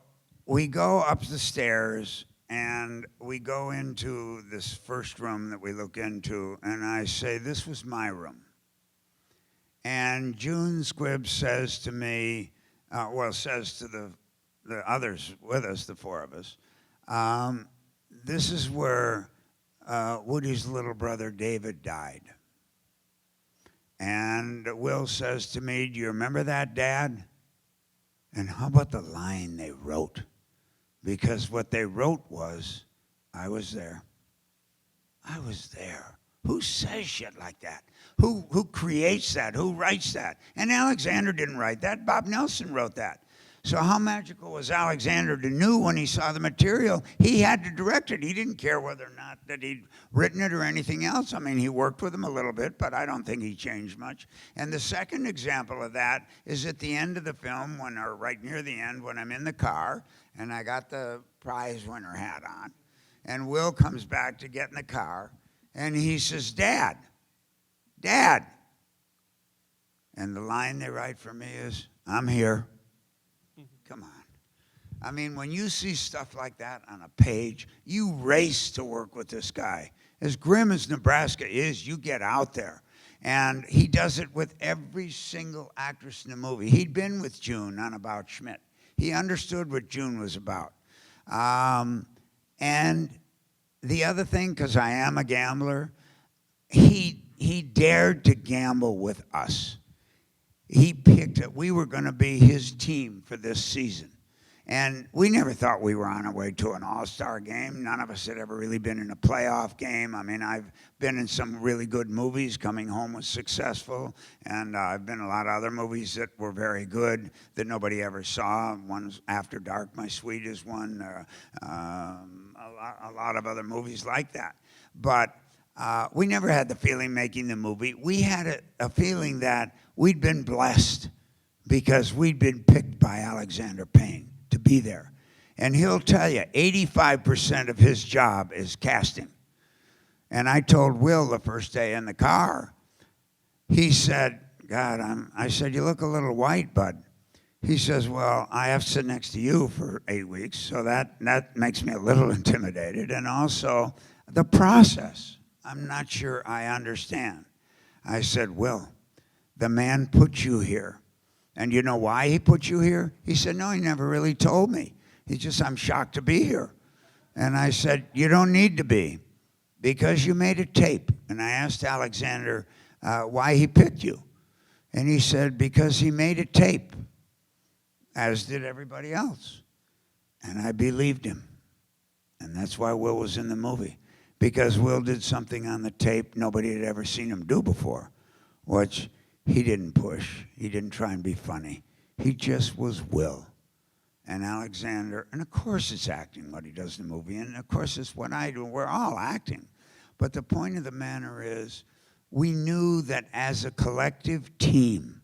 we go up the stairs, and we go into this first room that we look into, and I say, this was my room. And June Squibb says to me, says to the others with us, the four of us, this is where Woody's little brother David died. And Will says to me, do you remember that, Dad? And how about the line they wrote? Because what they wrote was, I was there. I was there. Who says shit like that? Who creates that? Who writes that? And Alexander didn't write that. Bob Nelson wrote that. So how magical was Alexander to know when he saw the material? He had to direct it. He didn't care whether or not that he'd written it or anything else. I mean, he worked with him a little bit, but I don't think he changed much. And the second example of that is at the end of the film, or right near the end, when I'm in the car, and I got the prize winner hat on, and Will comes back to get in the car, and he says, Dad, and the line they write for me is, I'm here. Come on. I mean, when you see stuff like that on a page, you race to work with this guy. As grim as Nebraska is, you get out there. And he does it with every single actress in the movie. He'd been with June on About Schmidt. He understood what June was about. And the other thing, because I am a gambler, he dared to gamble with us. He picked it. We were going to be his team for this season. And we never thought we were on our way to an all-star game. None of us had ever really been in a playoff game. I mean, I've been in some really good movies. Coming Home was successful. And I've been in a lot of other movies that were very good that nobody ever saw. One's After Dark, My Sweet is one. A lot of other movies like that. But we never had the feeling making the movie. We had a feeling that we'd been blessed because we'd been picked by Alexander Payne to be there. And he'll tell you, 85% of his job is casting. And I told Will the first day in the car, he said, God, I said, you look a little white, bud. He says, well, I have to sit next to you for 8 weeks, so that makes me a little intimidated. And also, the process, I'm not sure I understand. I said, Will, the man put you here. And you know why he put you here? He said, no, he never really told me. I'm shocked to be here. And I said, you don't need to be, because you made a tape. And I asked Alexander why he picked you. And he said, because he made a tape, as did everybody else. And I believed him. And that's why Will was in the movie. Because Will did something on the tape nobody had ever seen him do before, which he didn't push. He didn't try and be funny. He just was Will. And Alexander, and of course it's acting what he does in the movie, and of course it's what I do. We're all acting. But the point of the matter is, we knew that as a collective team,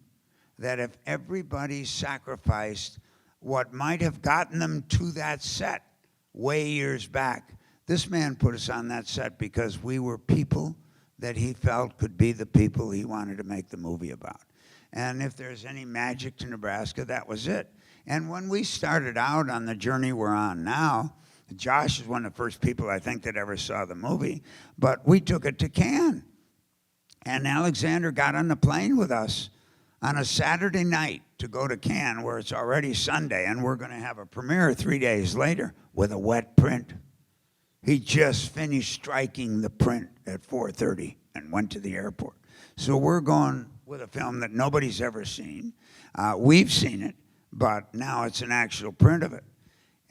that if everybody sacrificed what might have gotten them to that set way years back, this man put us on that set because we were people that he felt could be the people he wanted to make the movie about. And if there's any magic to Nebraska, that was it. And when we started out on the journey we're on now, Josh is one of the first people I think that ever saw the movie, but we took it to Cannes. And Alexander got on the plane with us on a Saturday night to go to Cannes, where it's already Sunday, and we're going to have a premiere 3 days later with a wet print. He just finished striking the print at 4:30 and went to the airport. So we're going with a film that nobody's ever seen. We've seen it, but now it's an actual print of it.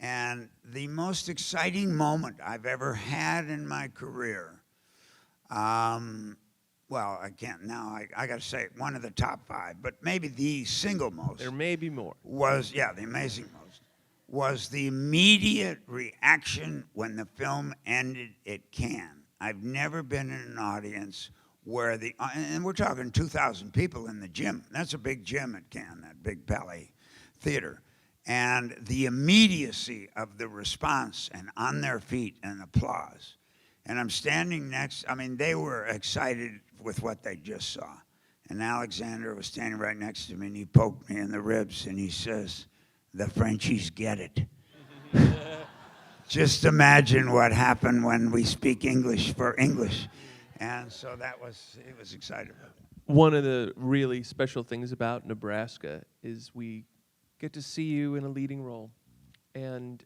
And the most exciting moment I've ever had in my career, well, I can't now, I got to say one of the top 5, but maybe the single most. There may be more. The amazing most. Was the immediate reaction when the film ended at Cannes. I've never been in an audience where and we're talking 2,000 people in the gym. That's a big gym at Cannes, that big Palais Theater. And the immediacy of the response and on their feet and applause. And I'm standing next, they were excited with what they just saw. And Alexander was standing right next to me, and he poked me in the ribs, and he says, "The Frenchies get it." Just imagine what happened when we speak English for English. And so he was excited about it. One of the really special things about Nebraska is we get to see you in a leading role, and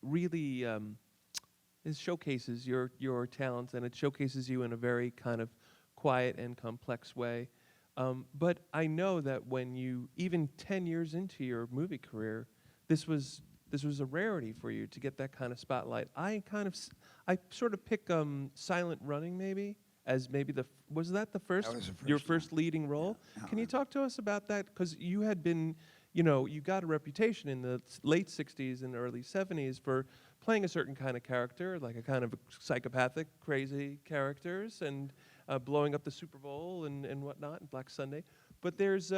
really it showcases your talents, and it showcases you in a very kind of quiet and complex way. But I know that when you, even 10 years into your movie career, this was a rarity for you to get that kind of spotlight. I sort of pick Silent Running maybe as maybe was that the first? That was the first your one. first leading role? Yeah. Can you talk to us about that? Because you had been, you got a reputation in the late 60s and early 70s for playing a certain kind of character, like a kind of psychopathic, crazy characters, and blowing up the Super Bowl and whatnot, and Black Sunday. But there's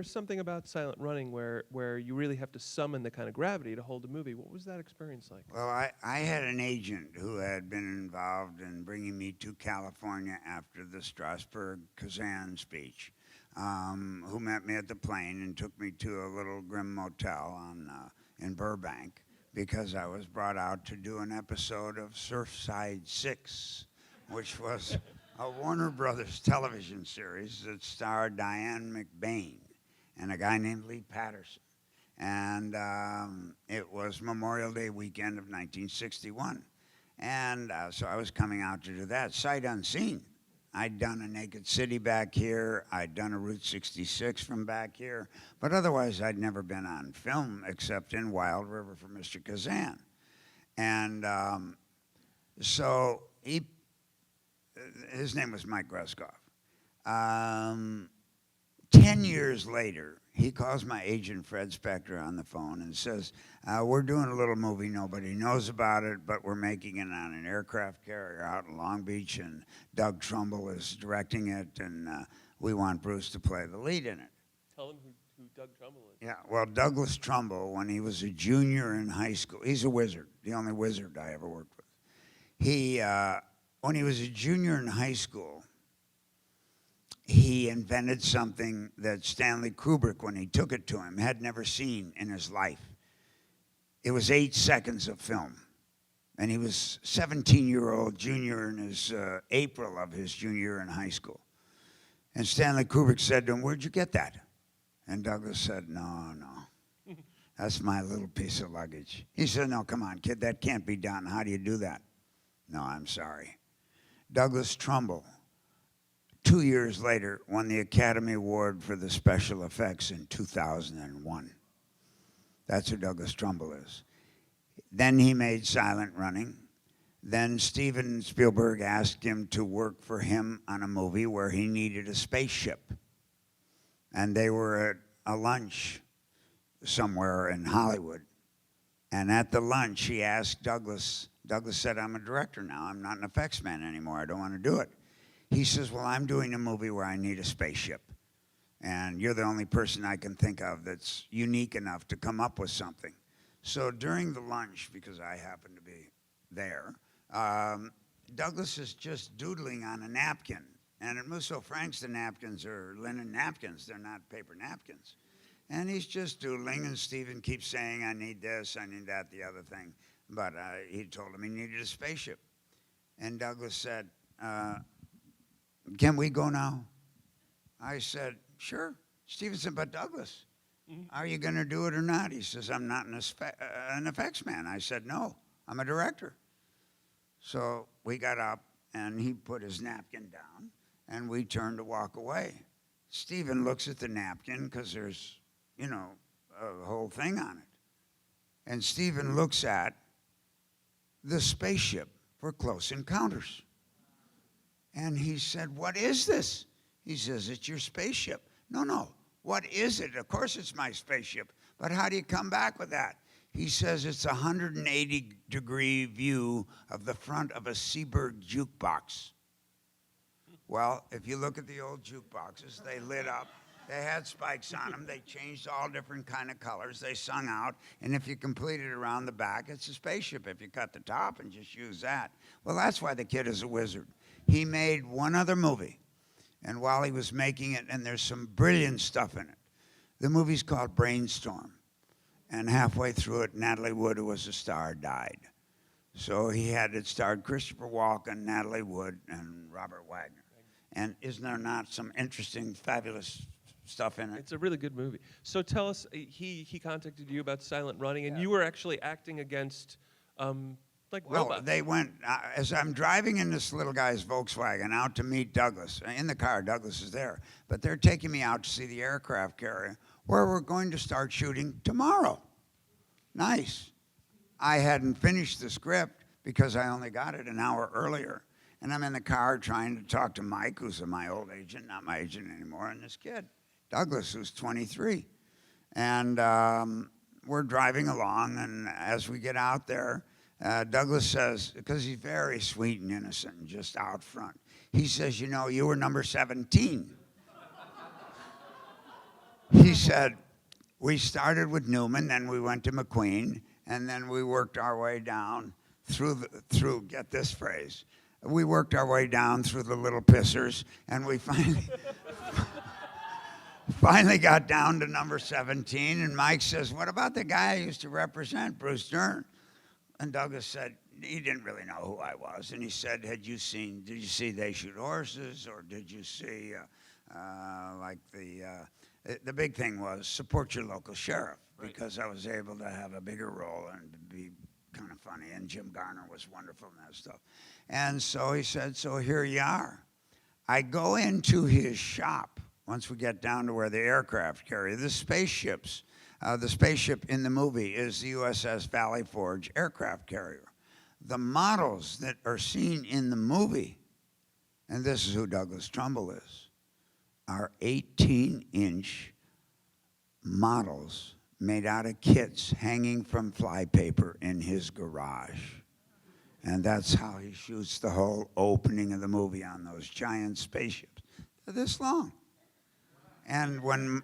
something about Silent Running where you really have to summon the kind of gravity to hold a movie. What was that experience like? Well, I had an agent who had been involved in bringing me to California after the Strasbourg Kazan speech, who met me at the plane and took me to a little grim motel in Burbank because I was brought out to do an episode of Surfside 6, which was a Warner Brothers television series that starred Diane McBain and a guy named Lee Patterson. And it was Memorial Day weekend of 1961. And so I was coming out to do that, sight unseen. I'd done a Naked City back here. I'd done a Route 66 from back here. But otherwise, I'd never been on film except in Wild River for Mr. Kazan. And so his name was Mike Greskoff. 10 years later, he calls my agent, Fred Spector, on the phone and says, we're doing a little movie, nobody knows about it, but we're making it on an aircraft carrier out in Long Beach, and Doug Trumbull is directing it, and we want Bruce to play the lead in it. Tell him who Doug Trumbull is. Yeah, well, Douglas Trumbull, when he was a junior in high school, he's a wizard, the only wizard I ever worked with. When he was a junior in high school, he invented something that Stanley Kubrick, when he took it to him, had never seen in his life. It was 8 seconds of film. And he was 17-year-old junior in his April of his junior year in high school. And Stanley Kubrick said to him, "Where'd you get that?" And Douglas said, no, that's my little piece of luggage. He said, "No, come on, kid, that can't be done. How do you do that?" "No, I'm sorry." Douglas Trumbull, 2 years later, won the Academy Award for the special effects in 2001. That's who Douglas Trumbull is. Then he made Silent Running. Then Steven Spielberg asked him to work for him on a movie where he needed a spaceship. And they were at a lunch somewhere in Hollywood. And at the lunch, he asked Douglas said, "I'm a director now. I'm not an effects man anymore. I don't want to do it." He says, "Well, I'm doing a movie where I need a spaceship. And you're the only person I can think of that's unique enough to come up with something." So during the lunch, because I happened to be there, Douglas is just doodling on a napkin. And at Musso Frank's, the napkins are linen napkins. They're not paper napkins. And he's just doodling, and Steven keeps saying, "I need this, I need that, the other thing." But he told him he needed a spaceship. And Douglas said, "Can we go now?" I said, "Sure." Steven said, "But Douglas, are you going to do it or not?" He says, "I'm not an effects man." I said, "No, I'm a director." So we got up, and he put his napkin down, and we turned to walk away. Steven looks at the napkin because there's, a whole thing on it. And Steven looks at the spaceship for Close Encounters. And he said, "What is this?" He says, "It's your spaceship." No, what is it? Of course it's my spaceship, but how do you come back with that? He says, "It's a 180-degree view of the front of a Seeburg jukebox." Well, if you look at the old jukeboxes, they lit up. They had spikes on them. They changed all different kind of colors. They sung out. And if you complete it around the back, it's a spaceship. If you cut the top and just use that. Well, that's why the kid is a wizard. He made one other movie. And while he was making it, and there's some brilliant stuff in it. The movie's called Brainstorm. And halfway through it, Natalie Wood, who was a star, died. So he had it starred Christopher Walken, Natalie Wood, and Robert Wagner. And isn't there not some interesting, fabulous stuff in it? It's a really good movie. So tell us, he contacted you about silent running, and you were actually acting against robots. They went, as I'm driving in this little guy's Volkswagen out to meet Douglas. In the car, Douglas is there. But they're taking me out to see the aircraft carrier, where we're going to start shooting tomorrow. Nice. I hadn't finished the script because I only got it an hour earlier. And I'm in the car trying to talk to Mike, who's my old agent, not my agent anymore, and this kid, Douglas, who's 23. And we're driving along, and as we get out there, Douglas says, because he's very sweet and innocent and just out front, he says, you know, you were number 17. He said, we started with Newman, then we went to McQueen, and then we worked our way down through, get this phrase, we worked our way down through the little pissers, and we finally got down to number 17, and Mike says, what about the guy I used to represent, Bruce Dern? And Douglas said, he didn't really know who I was, and he said, did you see They Shoot Horses, or did you see, the big thing was support your local sheriff, because I was able to have a bigger role and be kind of funny, and Jim Garner was wonderful and that stuff. And so he said, so here you are. I go into his shop once we get down to where the aircraft carrier, the spaceship in the movie is the USS Valley Forge aircraft carrier. The models that are seen in the movie, and this is who Douglas Trumbull is, are 18-inch models made out of kits hanging from flypaper in his garage. And that's how he shoots the whole opening of the movie on those giant spaceships. They're this long. And when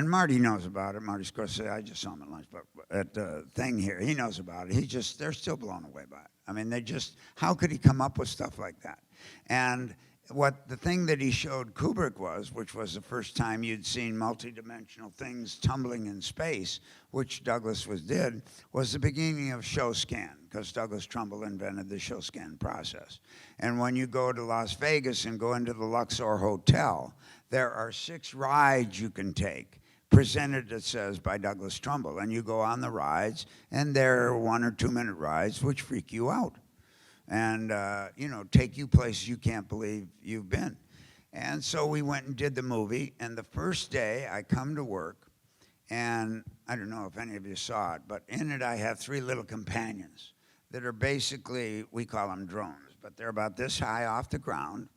Marty knows about it, Marty Scorsese, I just saw him at lunch, but at the thing here, he knows about it. They're still blown away by it. I mean, how could he come up with stuff like that? And the thing that he showed Kubrick which was the first time you'd seen multidimensional things tumbling in space, which Douglas did, was the beginning of show scan, because Douglas Trumbull invented the show scan process. And when you go to Las Vegas and go into the Luxor Hotel, there are 6 rides you can take, presented, it says, by Douglas Trumbull. And you go on the rides, and they're 1 or 2 minute rides, which freak you out. And, take you places you can't believe you've been. And so we went and did the movie, and the first day I come to work, and I don't know if any of you saw it, but in it I have 3 little companions that are basically, we call them drones, but they're about this high off the ground,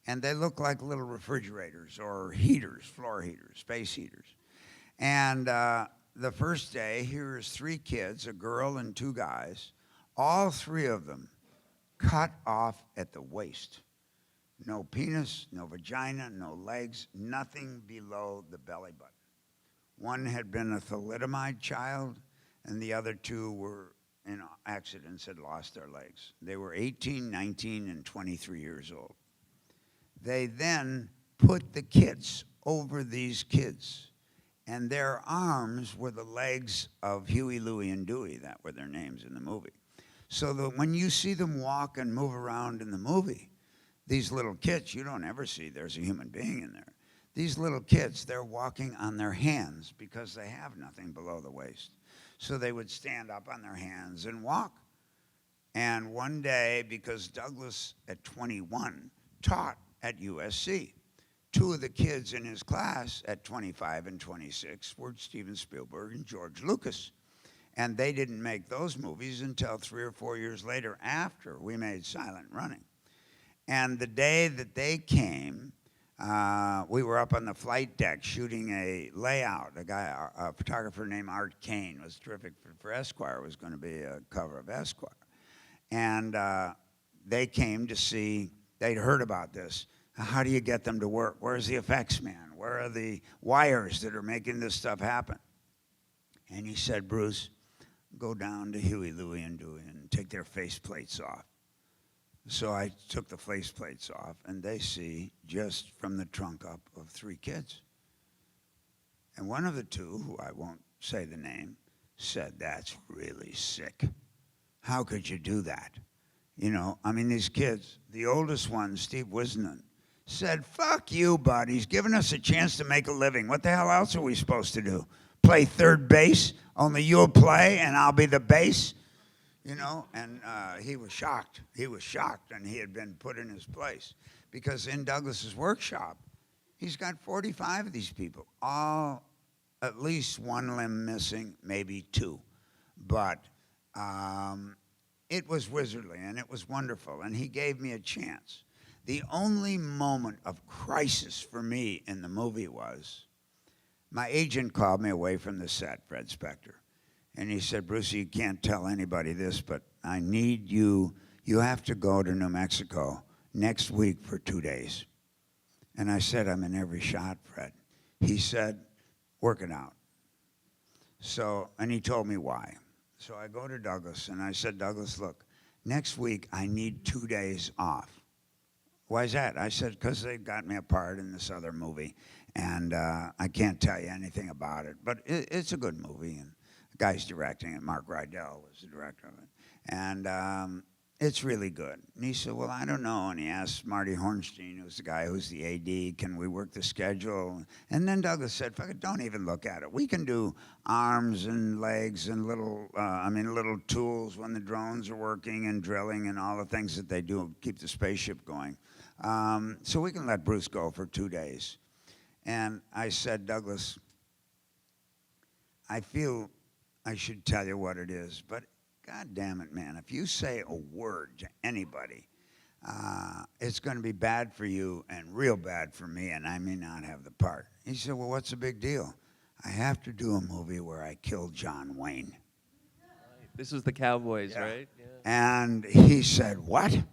and they look like little refrigerators or heaters, floor heaters, space heaters. And the first day, here's 3 kids, a girl and 2 guys, all 3 of them cut off at the waist. No penis, no vagina, no legs, nothing below the belly button. One had been a thalidomide child, and the other 2 were in accidents, had lost their legs. They were 18, 19, and 23 years old. They then put the kits over these kids, and their arms were the legs of Huey, Louie, and Dewey. That were their names in the movie. So that when you see them walk and move around in the movie, these little kits, you don't ever see there's a human being in there. These little kits, they're walking on their hands because they have nothing below the waist. So they would stand up on their hands and walk. And one day, because Douglas at 21 taught at USC, 2 of the kids in his class at 25 and 26 were Steven Spielberg and George Lucas. And they didn't make those movies until 3 or 4 years later, after we made Silent Running. And the day that they came, we were up on the flight deck shooting a layout. A photographer named Art Kane was terrific for Esquire, was going to be a cover of Esquire. And they came to see, they'd heard about this. How do you get them to work? Where's the effects man? Where are the wires that are making this stuff happen? And he said, Bruce, go down to Huey, Louie, and Dewey and take their face plates off. So I took the faceplates off, and they see just from the trunk up of 3 kids. And one of the 2, who I won't say the name, said, "That's really sick. How could you do that?" You know, I mean, these kids, the oldest one, Steve Wisnan, said, "Fuck you, bud. He's giving us a chance to make a living. What the hell else are we supposed to do? Play third base? Only you'll play and I'll be the base?" You know, and he was shocked. He was shocked, and he had been put in his place. Because in Douglas's workshop, he's got 45 of these people, all at least 1 limb missing, maybe 2. But it was wizardly, and it was wonderful, and he gave me a chance. The only moment of crisis for me in the movie was my agent called me away from the set, Fred Spector. And he said, "Bruce, you can't tell anybody this, but I need you. You have to go to New Mexico next week for 2 days." And I said, "I'm in every shot, Fred." He said, "Work it out." So, and he told me why. So I go to Douglas, and I said, "Douglas, look, next week I need 2 days off." "Why is that?" I said, "Because they got me a part in this other movie, and I can't tell you anything about it. But it's a good movie, and the guy's directing it. Mark Rydell was the director of it. And it's really good." And he said, "Well, I don't know." And he asked Marty Hornstein, who's the guy who's the AD, "Can we work the schedule?" And then Douglas said, "Fuck it, don't even look at it. We can do arms and legs and little tools when the drones are working and drilling and all the things that they do to keep the spaceship going. So we can let Bruce go for 2 days." And I said, "Douglas, I feel I should tell you what it is, but God damn it, man, if you say a word to anybody, it's going to be bad for you and real bad for me, and I may not have the part." He said, "Well, what's the big deal?" "I have to do a movie where I kill John Wayne." This was the Cowboys, Yeah. right? Yeah. And he said, "What?"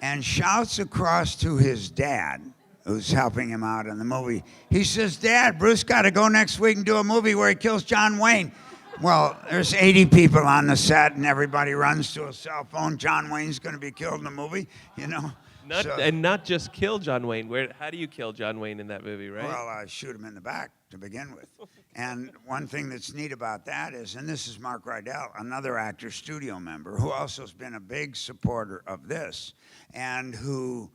And shouts across to his dad, who's helping him out in the movie. He says, "Dad, Bruce got to go next week and do a movie where he kills John Wayne." Well, there's 80 people on the set, and everybody runs to a cell phone. John Wayne's going to be killed in the movie, you know. Not just kill John Wayne. How do you kill John Wayne in that movie, right? Well, I shoot him in the back to begin with. And one thing that's neat about that is, and this is Mark Rydell, another actor studio member, who also has been a big supporter of this, and who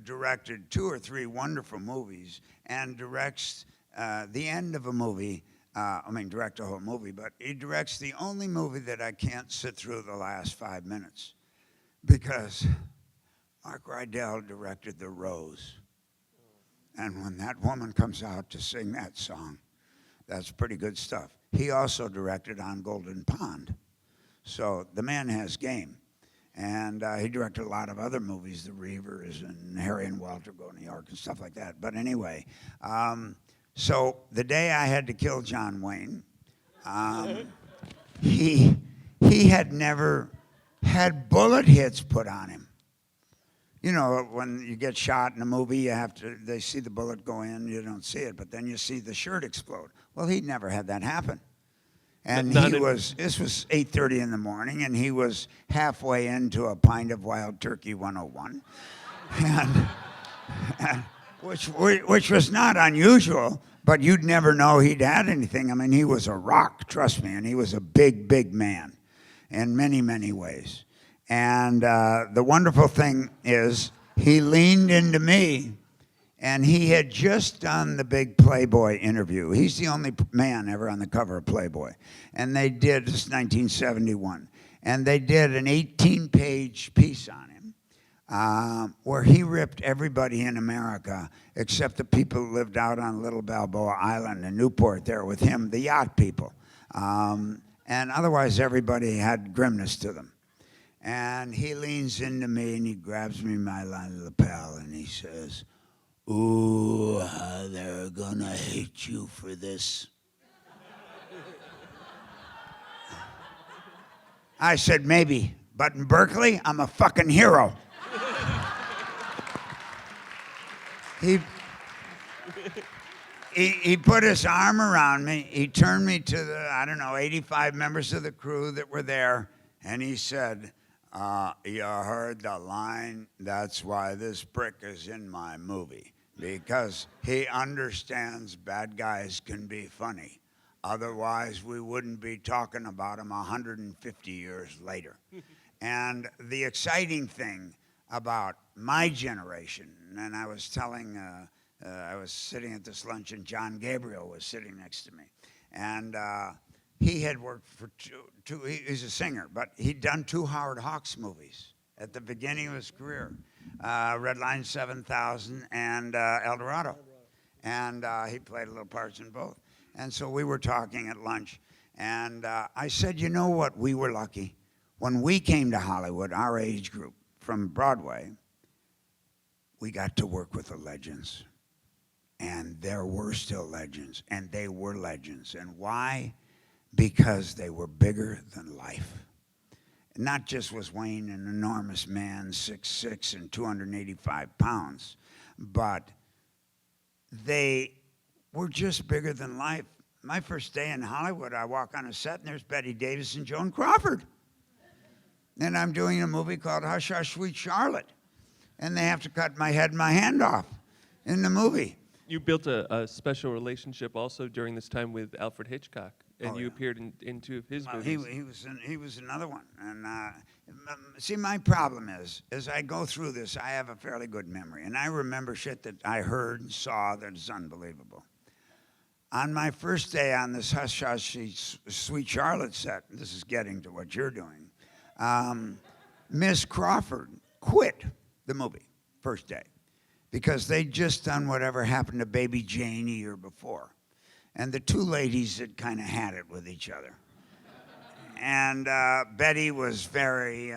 directed 2 or 3 wonderful movies, and directs the end of a movie. Direct a whole movie, but he directs the only movie that I can't sit through the last 5 minutes, because Mark Rydell directed The Rose. And when that woman comes out to sing that song, that's pretty good stuff. He also directed On Golden Pond. So the man has game. And he directed a lot of other movies, The Reavers and Harry and Walter Go to New York and stuff like that. But anyway, so the day I had to kill John Wayne, he had never had bullet hits put on him. You know, when you get shot in a movie, they see the bullet go in, you don't see it, but then you see the shirt explode. Well, he'd never had that happen. And this was 8:30 in the morning, and he was halfway into a pint of Wild Turkey 101, which was not unusual, but you'd never know he'd had anything. I mean, he was a rock, trust me, and he was a big, big man in many, many ways. And the wonderful thing is, he leaned into me, and he had just done the big Playboy interview. He's the only man ever on the cover of Playboy. And they did, this is 1971, and they did an 18-page piece on him where he ripped everybody in America except the people who lived out on Little Balboa Island in Newport there with him, the yacht people. And otherwise, everybody had grimness to them. And he leans into me, and he grabs me by my lapel, and he says, "Ooh, they're gonna hate you for this." I said, "Maybe, but in Berkeley, I'm a fucking hero." He put his arm around me. He turned me to the, 85 members of the crew that were there, and he said, You heard the line, that's why this brick is in my movie. Because he understands bad guys can be funny. Otherwise, we wouldn't be talking about them 150 years later. And the exciting thing about my generation, and I was telling, I was sitting at this luncheon, John Gabriel was sitting next to me. And he had worked for he's a singer, but he'd done 2 Howard Hawks movies at the beginning of his career, Red Line 7000 and El Dorado. And he played little parts in both. And so we were talking at lunch, and I said, you know what, we were lucky. When we came to Hollywood, our age group from Broadway, we got to work with the legends. And there were still legends, and they were legends. And why? Because they were bigger than life. Not just was Wayne an enormous man, 6'6" and 285 pounds, but they were just bigger than life. My first day in Hollywood, I walk on a set, and there's Bette Davis and Joan Crawford. And I'm doing a movie called Hush, Hush, Sweet Charlotte. And they have to cut my head and my hand off in the movie. You built a special relationship also during this time with Alfred Hitchcock, and you appeared in 2 of his movies. He was another one. And see, my problem is, as I go through this, I have a fairly good memory, and I remember shit that I heard and saw that is unbelievable. On my first day on this Hush Hush Sweet Charlotte set, this is getting to what you're doing, Miss Crawford quit the movie first day, because they'd just done Whatever Happened to Baby Jane a year before. And the 2 ladies had kind of had it with each other. And Betty was very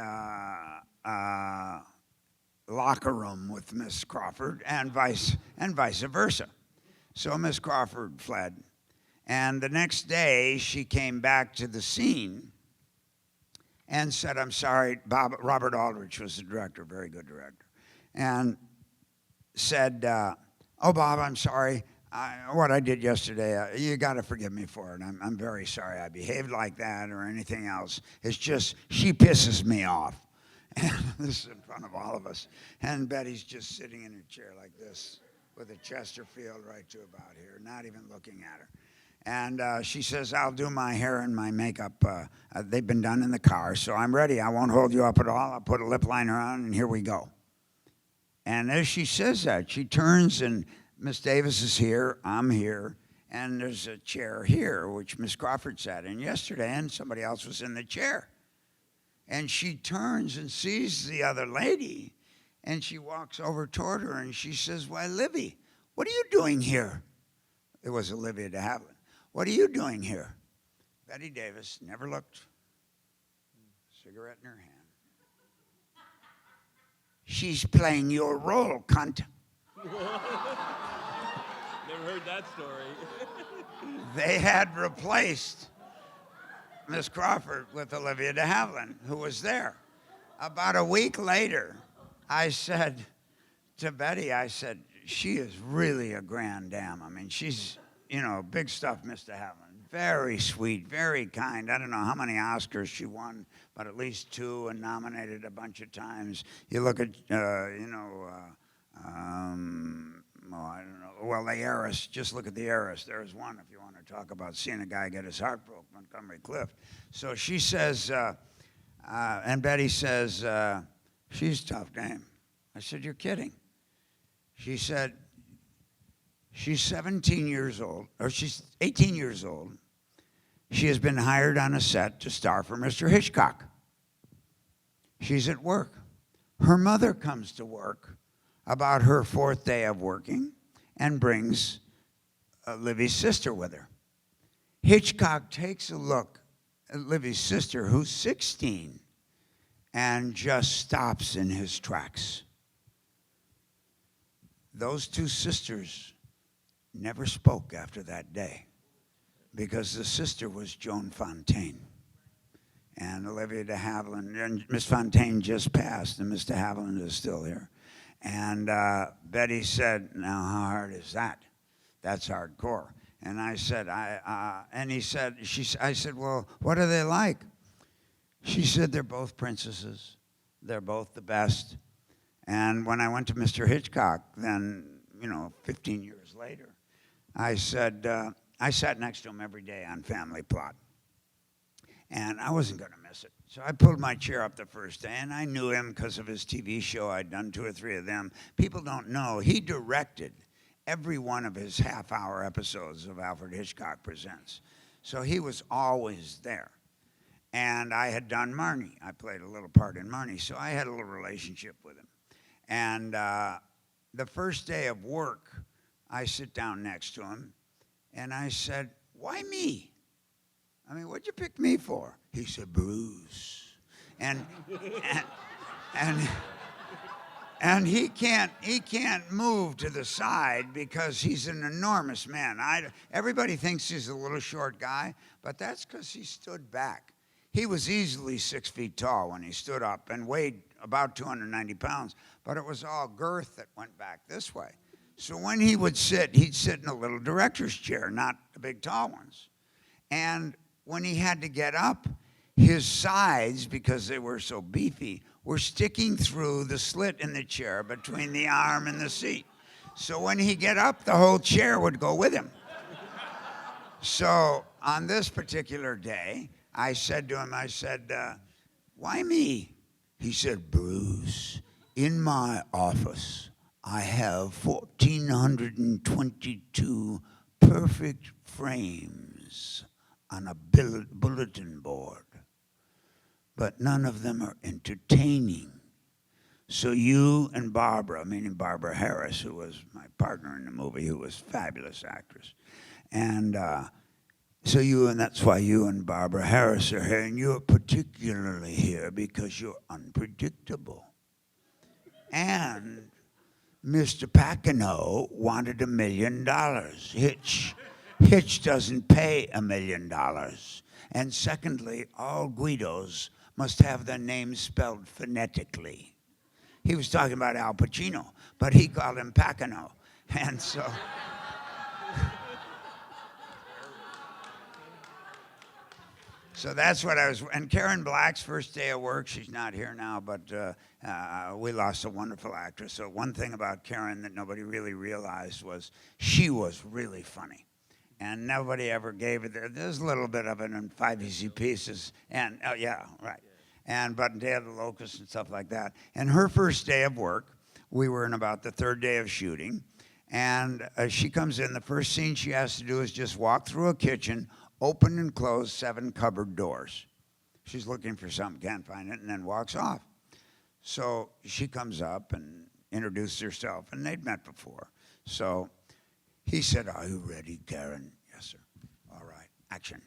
locker room with Miss Crawford, and vice versa. So Miss Crawford fled. And the next day, she came back to the scene and said, I'm sorry, Robert Aldrich was the director, very good director, and said, oh, Bob, I'm sorry. What I did yesterday, you got to forgive me for it. I'm very sorry I behaved like that or anything else. It's just, she pisses me off. And this is in front of all of us. And Betty's just sitting in her chair like this with a Chesterfield right to about here, not even looking at her. And she says, I'll do my hair and my makeup. They've been done in the car, so I'm ready. I won't hold you up at all. I'll put a lip liner on, and here we go. And as she says that, she turns, and Miss Davis is here, I'm here, and there's a chair here, which Miss Crawford sat in yesterday, and somebody else was in the chair. And she turns and sees the other lady, and she walks over toward her, and she says, why, Livy, what are you doing here? It was Olivia de Havilland. What are you doing here? Bette Davis never looked. Cigarette in her hand. She's playing your role, cunt. Never heard that story. They had replaced Miss Crawford with Olivia de Havilland, who was there. About a week later, I said to Betty, I said, she is really a grand dame. I mean, she's, big stuff, Mr. Havilland. Very sweet, very kind. I don't know how many Oscars she won, but at least 2, and nominated a bunch of times. You look at, I don't know. Well, the heiress, just look at the heiress. There's one if you want to talk about seeing a guy get his heart broke, Montgomery Clift. So she says, and Betty says, she's a tough dame. I said, you're kidding. She said, she's 17 years old, or she's 18 years old. She has been hired on a set to star for Mr. Hitchcock. She's at work. Her mother comes to work about her 4th day of working and brings Livy's sister with her. Hitchcock takes a look at Livy's sister, who's 16, and just stops in his tracks. Those 2 sisters never spoke after that day, because the sister was Joan Fontaine. And Olivia de Havilland, and Miss Fontaine just passed, and Mr. Havilland is still here. And Betty said, now how hard is that? That's hardcore. And I said, I said, well, what are they like? She said, they're both princesses. They're both the best. And when I went to Mr. Hitchcock, then, 15 years later, I said, I sat next to him every day on Family Plot. And I wasn't going to miss it. So I pulled my chair up the first day, and I knew him because of his TV show. I'd done 2 or 3 of them. People don't know, he directed every one of his half-hour episodes of Alfred Hitchcock Presents. So he was always there. And I had done Marnie. I played a little part in Marnie, so I had a little relationship with him. And the first day of work, I sit down next to him, and I said, "Why me? I mean, what'd you pick me for?" He said, "Bruce." And he can't move to the side because he's an enormous man. Everybody thinks he's a little short guy, but that's because he stood back. He was easily 6 feet tall when he stood up and weighed about 290 pounds, but it was all girth that went back this way. So when he would sit, he'd sit in a little director's chair, not the big tall ones. And when he had to get up, his sides, because they were so beefy, were sticking through the slit in the chair between the arm and the seat. So when he get up, the whole chair would go with him. So on this particular day, I said to him, "Why me?" He said, "Bruce, in my office, I have 1,422 perfect frames on a bulletin board, but none of them are entertaining. So you and Barbara," meaning Barbara Harris, who was my partner in the movie, who was a fabulous actress, and that's why you and Barbara Harris are here, and you're particularly here because you're unpredictable. And Mr. Paquino wanted $1 million. Hitch doesn't pay $1 million. And secondly, all Guidos must have their names spelled phonetically. He was talking about Al Pacino, but he called him Paquino. And so... So that's what I was, and Karen Black's first day of work, she's not here now, but we lost a wonderful actress. So one thing about Karen that nobody really realized was she was really funny. And nobody ever gave it there. There's a little bit of it in 5 Easy Pieces, and, oh yeah, right. But Day of the Locust and stuff like that. And her first day of work, we were in about the 3rd day of shooting, and she comes in, the first scene she has to do is just walk through a kitchen, open and close 7 cupboard doors. She's looking for something, can't find it, and then walks off. So she comes up and introduced herself, and they'd met before. So he said, "Are you ready, Karen?" "Yes, sir." "All right, action,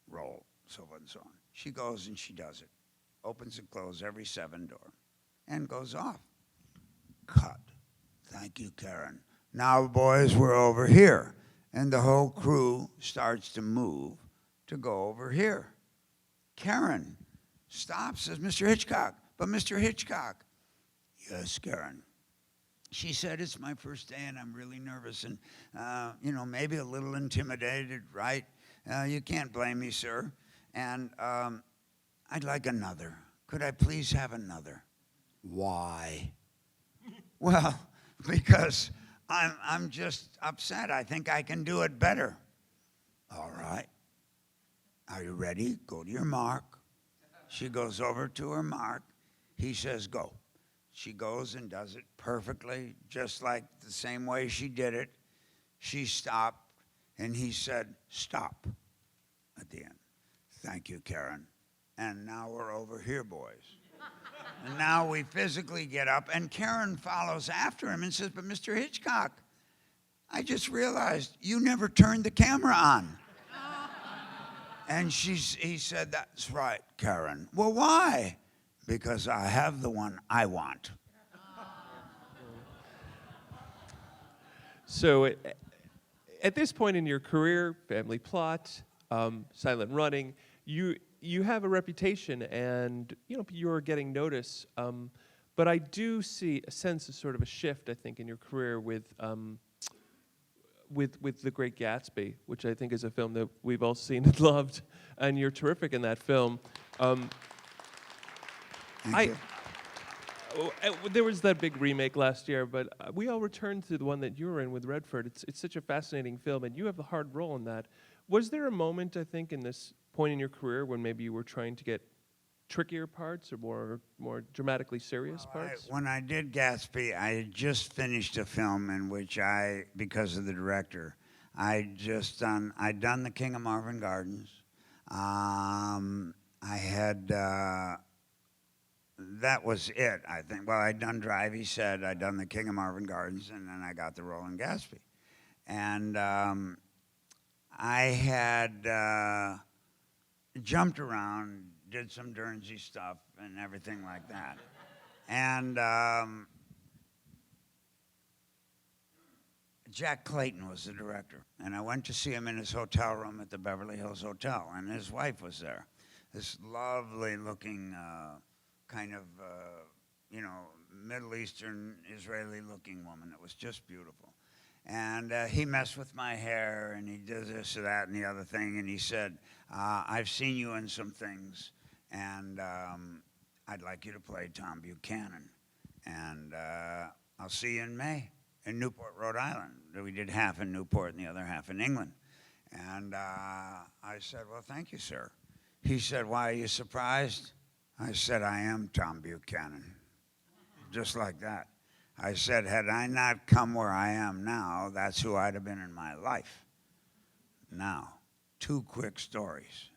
roll," so on and so on. She goes and she does it. Opens and closes every 7 door, and goes off. Cut. "Thank you, Karen. Now, boys, we're over here." And the whole crew starts to move to go over here. Karen stops, says, "Mr. Hitchcock." "But Mr. Hitchcock." "Yes, Karen." She said, "It's my first day and I'm really nervous and, maybe a little intimidated, right? You can't blame me, sir. And I'd like another. Could I please have another?" "Why?" "Well, because I'm just upset. I think I can do it better." "All right. Are you ready? Go to your mark." She goes over to her mark. He says, "Go." She goes and does it perfectly, just like the same way she did it. She stopped, and he said, "Stop," at the end. "Thank you, Karen. And now we're over here, boys." And now we physically get up, and Karen follows after him and says, "But Mr. Hitchcock, I just realized you never turned the camera on." And he said, "That's right, Karen." "Well, why?" "Because I have the one I want." So at this point in your career, Family Plot, Silent Running, you have a reputation, and you're getting notice. But I do sense a sort of a shift, I think, in your career with The Great Gatsby, which I think is a film that we've all seen and loved, and you're terrific in that film. Thank you. There was that big remake last year, but we all returned to the one that you were in with Redford. It's such a fascinating film, and you have a hard role in that. Was there a moment, I think, in this point in your career when maybe you were trying to get trickier parts or more dramatically serious parts? When I did Gatsby, I had just finished a film in which because of the director, I'd done The King of Marvin Gardens. I had, that was it, I think. Well, I'd done Drive, he said. I'd done The King of Marvin Gardens, and then I got the role in Gatsby. And I had jumped around, did some Dernsy stuff and everything like that. And Jack Clayton was the director. And I went to see him in his hotel room at the Beverly Hills Hotel, and his wife was there. This lovely looking kind of, Middle Eastern, Israeli looking woman that was just beautiful. And he messed with my hair, and he did this or that and the other thing, and he said, I've seen you in some things, and I'd like you to play Tom Buchanan. And I'll see you in May in Newport, Rhode Island. We did half in Newport and the other half in England. And I said, well, thank you, sir. He said, why, are you surprised? I said, I am Tom Buchanan. Just like that. I said, had I not come where I am now, that's who I'd have been in my life. Now, 2 quick stories.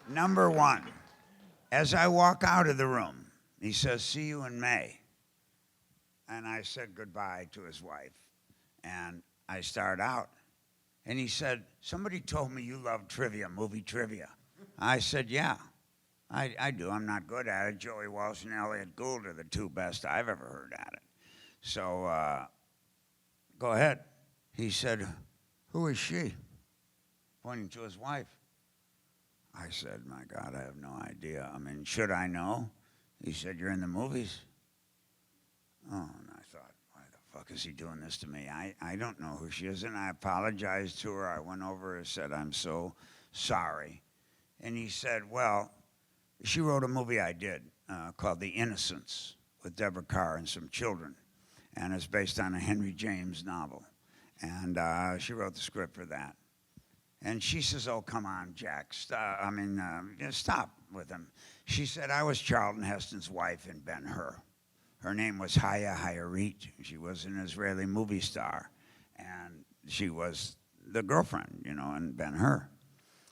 Number 1, as I walk out of the room, he says, see you in May. And I said goodbye to his wife. And I start out. And he said, somebody told me you love trivia, movie trivia. I said, yeah, I do. I'm not good at it. Joey Walsh and Elliot Gould are the 2 best I've ever heard at it. So go ahead. He said, who is she? Pointing to his wife. I said, my God, I have no idea. I mean, should I know? He said, you're in the movies. Oh, and I thought, why the fuck is he doing this to me? I don't know who she is, and I apologized to her. I went over and said, I'm so sorry. And he said, well, she wrote a movie I did called The Innocents with Deborah Carr and some children, and it's based on a Henry James novel. And she wrote the script for that. And she says, oh, come on, Jack, stop with him. She said, I was Charlton Heston's wife in Ben-Hur. Her name was Haya Hayarit. She was an Israeli movie star. And she was the girlfriend, in Ben-Hur.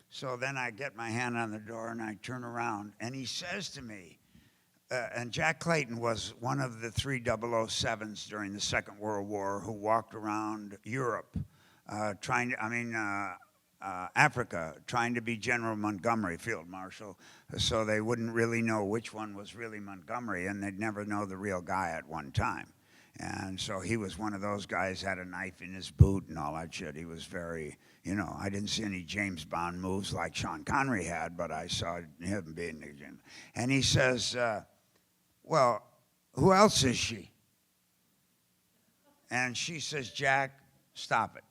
So then I get my hand on the door and I turn around and he says to me, and Jack Clayton was one of the 3 007s during the Second World War who walked around Europe Africa, trying to be General Montgomery, Field Marshal, so they wouldn't really know which one was really Montgomery, and they'd never know the real guy at one time. And so he was one of those guys, had a knife in his boot and all that shit. He was very, I didn't see any James Bond moves like Sean Connery had, but I saw him being the James. And he says, well, who else is she? And she says, Jack, stop it.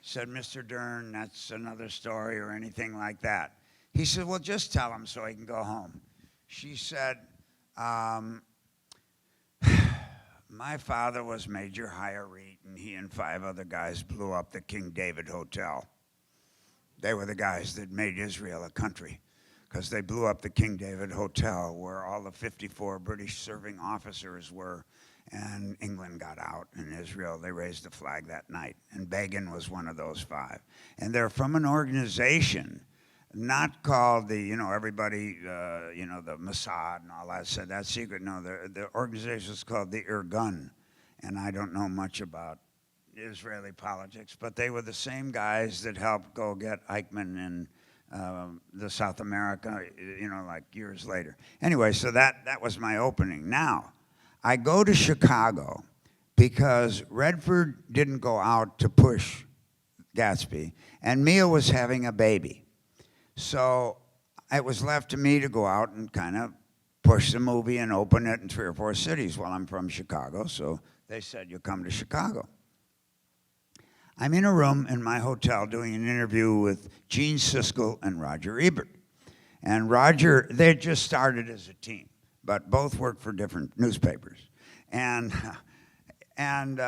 Said, Mr. Dern, that's another story or anything like that. He said, well, just tell him so he can go home. She said, my father was Major Hayarit, and he and 5 other guys blew up the King David Hotel. They were the guys that made Israel a country, because they blew up the King David Hotel where all the 54 British serving officers were. And England got out, and Israel, they raised the flag that night. And Begin was one of those 5. And they're from an organization not called everybody, the Mossad and all that said that's secret. No, the organization is called the Irgun. And I don't know much about Israeli politics, but they were the same guys that helped go get Eichmann in the South America, like years later. Anyway, so that was my opening. Now, I go to Chicago because Redford didn't go out to push Gatsby, and Mia was having a baby. So it was left to me to go out and kind of push the movie and open it in 3 or 4 cities. Well, I'm from Chicago, so they said, you come to Chicago. I'm in a room in my hotel doing an interview with Gene Siskel and Roger Ebert. And Roger, they had just started as a team, but both worked for different newspapers. And, and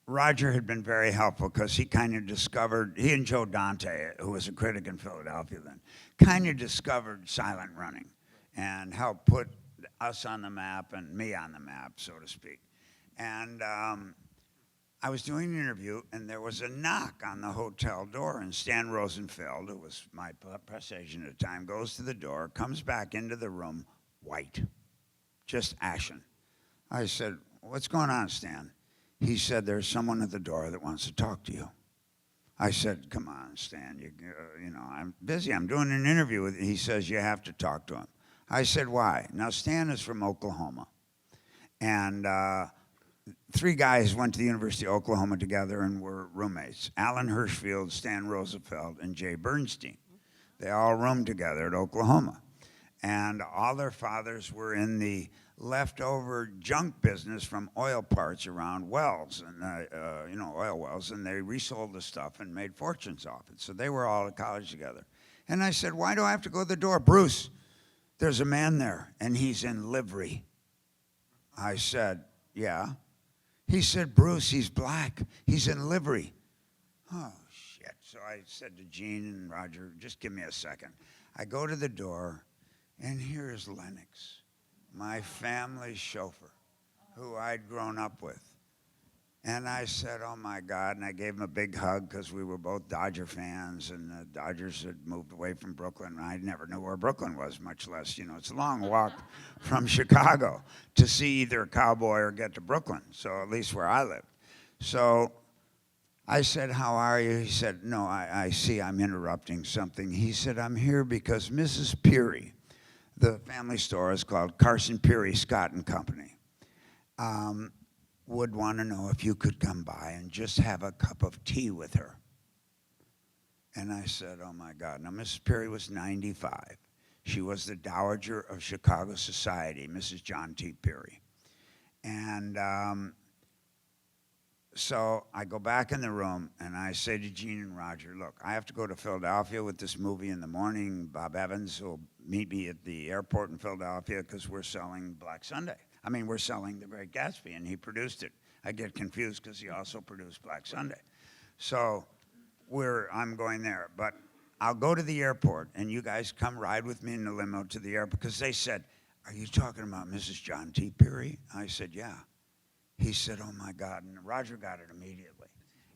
Roger had been very helpful because he kind of discovered, he and Joe Dante, who was a critic in Philadelphia then, kind of discovered silent running and helped put us on the map and me on the map, so to speak. And I was doing an interview, and there was a knock on the hotel door, and Stan Rosenfeld, who was my press agent at the time, goes to the door, comes back into the room, white, just ashen. I said, "What's going on, Stan?" He said, "There's someone at the door that wants to talk to you." I said, "Come on, Stan, you know, I'm busy. I'm doing an interview with you." He says, "You have to talk to him." I said, "Why?" Now, Stan is from Oklahoma, and three guys went to the University of Oklahoma together and were roommates: Alan Hirschfield, Stan Rosenfeld, and Jay Bernstein. They all roomed together at Oklahoma. And all their fathers were in the leftover junk business from oil parts around wells, and you know, oil wells, and they resold the stuff and made fortunes off it. So they were all at college together. And I said, "Why do I have to go to the door?" "Bruce, there's a man there, and he's in livery." I said, "Yeah." He said, "Bruce, he's black. He's in livery." Oh, shit. So I said to Gene and Roger, "Just give me a second." I go to the door, and here's Lennox, my family chauffeur, who I'd grown up with. And I said, "Oh, my God," and I gave him a big hug because we were both Dodger fans, and the Dodgers had moved away from Brooklyn. And I never knew where Brooklyn was, much less, you know, it's a long walk from Chicago to see either a Cowboy or get to Brooklyn, so at least where I lived. So I said, "How are you?" He said, "No, I see I'm interrupting something." He said, "I'm here because Mrs. Peary," the family store is called Carson Peary, Scott and Company, would want to know if you could come by and just have a cup of tea with her. And I said, "Oh, my God." Now, Mrs. Peary was 95. She was the Dowager of Chicago Society, Mrs. John T. Peary. And so I go back in the room, and I say to Gene and Roger, "Look, I have to go to Philadelphia with this movie in the morning. Bob Evans will meet me at the airport in Philadelphia because we're selling Black Sunday. I mean, we're selling The Great Gatsby, and he produced it." I get confused because he also produced Black Sunday. So I'm going there. But I'll go to the airport, and you guys come ride with me in the limo to the airport. Because they said, "Are you talking about Mrs. John T. Peary?" I said, "Yeah." He said, "Oh, my God." And Roger got it immediately.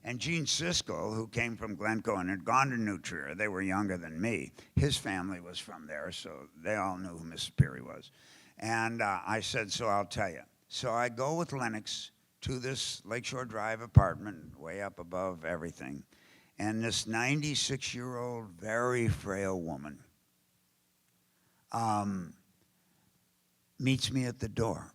And Gene Siskel, who came from Glencoe and had gone to New Trier, they were younger than me. His family was from there, so they all knew who Mrs. Peary was. And I said, "So I'll tell you." So I go with Lennox to this Lakeshore Drive apartment, way up above everything. And this 96-year-old, very frail woman meets me at the door.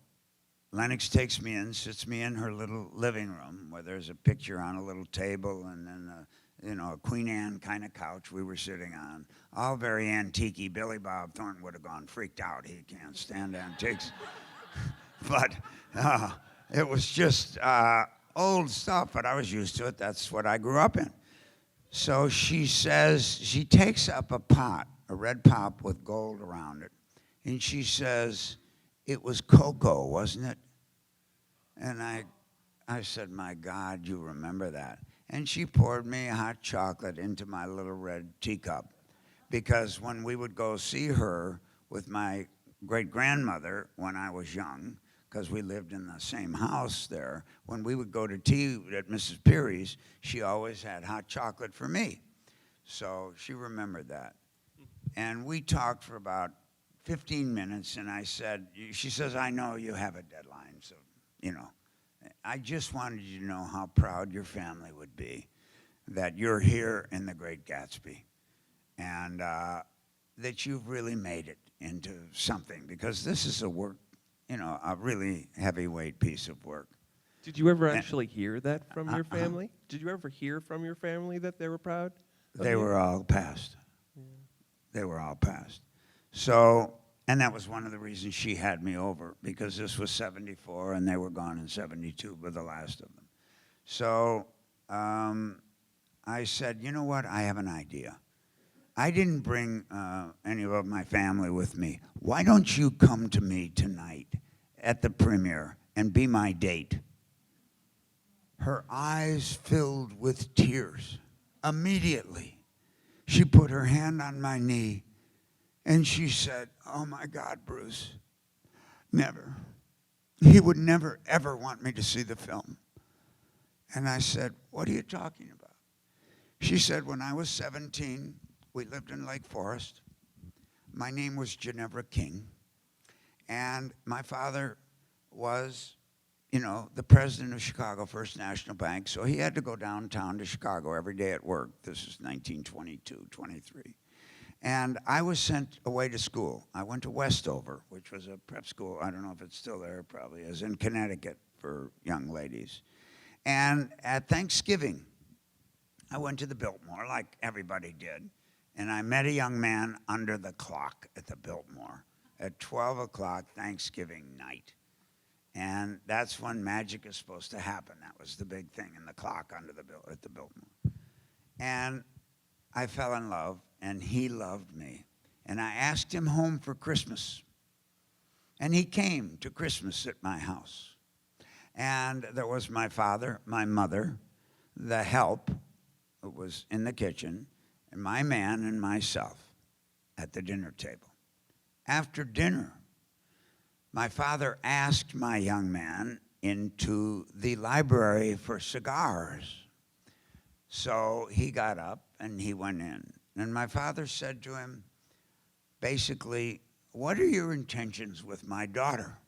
Lennox takes me in, sits me in her little living room where there's a picture on a little table, and then a Queen Anne kind of couch we were sitting on. All very antique-y. Billy Bob Thornton would have gone freaked out. He can't stand antiques. But it was just old stuff, but I was used to it. That's what I grew up in. So she says, she takes up a pot, a red pot with gold around it, and she says, "It was cocoa, wasn't it?" And I said, "My God, you remember that?" And she poured me hot chocolate into my little red teacup. Because when we would go see her with my great-grandmother when I was young, because we lived in the same house there, when we would go to tea at Mrs. Peary's, she always had hot chocolate for me. So she remembered that. And we talked for about 15 minutes, and she says, "I know you have a deadline, so, you know, I just wanted you to know how proud your family would be that you're here in The Great Gatsby, and that you've really made it into something, because this is a work, you know, a really heavyweight piece of work." Did you ever actually hear that from your family? Did you ever hear from your family that they were proud? They were all passed. Yeah. They were all passed. So, and that was one of the reasons she had me over, because this was 74 and they were gone in 72 with the last of them. So I said, "You know what? I have an idea. I didn't bring any of my family with me. Why don't you come to me tonight at the premiere and be my date? Her eyes filled with tears. Immediately, she put her hand on my knee and she said, "Oh my God, Bruce, never. He would never, ever want me to see the film." And I said, "What are you talking about?" She said, "When I was 17, we lived in Lake Forest. My name was Ginevra King. And my father was, the president of Chicago First National Bank. So he had to go downtown to Chicago every day at work." This is 1922, 23. And I was sent away to school. I went to Westover, which was a prep school. I don't know if it's still there, probably is, in Connecticut for young ladies. And at Thanksgiving, I went to the Biltmore, like everybody did. And I met a young man under the clock at the Biltmore at 12 o'clock Thanksgiving night. And that's when magic is supposed to happen. That was the big thing, in the clock at the Biltmore. And I fell in love, and he loved me. And I asked him home for Christmas. And he came to Christmas at my house. And there was my father, my mother, the help who was in the kitchen, and my man and myself at the dinner table. After dinner, my father asked my young man into the library for cigars. So he got up and he went in. And my father said to him, basically, "What are your intentions with my daughter?"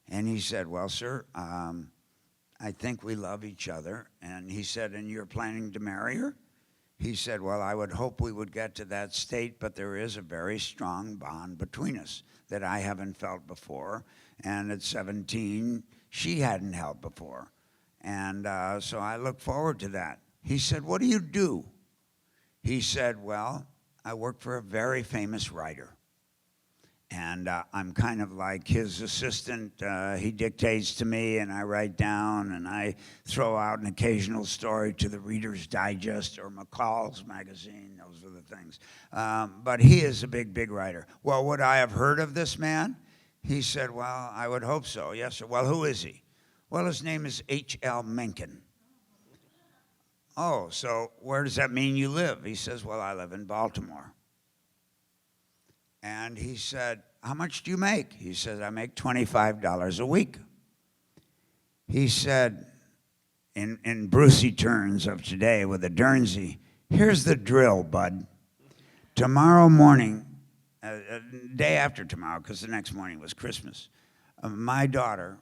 And he said, "Well, sir, I think we love each other." And he said, "And you're planning to marry her?" He said, "Well, I would hope we would get to that state, but there is a very strong bond between us that I haven't felt before. And at 17, she hadn't held before. And so I look forward to that." He said, "What do you do?" He said, "Well, I work for a very famous writer. And I'm kind of like his assistant. He dictates to me, and I write down, and I throw out an occasional story to the Reader's Digest or McCall's magazine. Those are the things. But he is a big, big writer." "Well, would I have heard of this man?" He said, "Well, I would hope so." "Yes, sir." "Well, who is he?" "Well, his name is H.L. Mencken." "Oh, so where does that mean you live?" He says, "Well, I live in Baltimore." And he said, "How much do you make?" He says, "I make $25 a week." He said, in Brucey terms of today with a Dernsey, "Here's the drill, bud. Tomorrow morning, day after tomorrow, because the next morning was Christmas, my daughter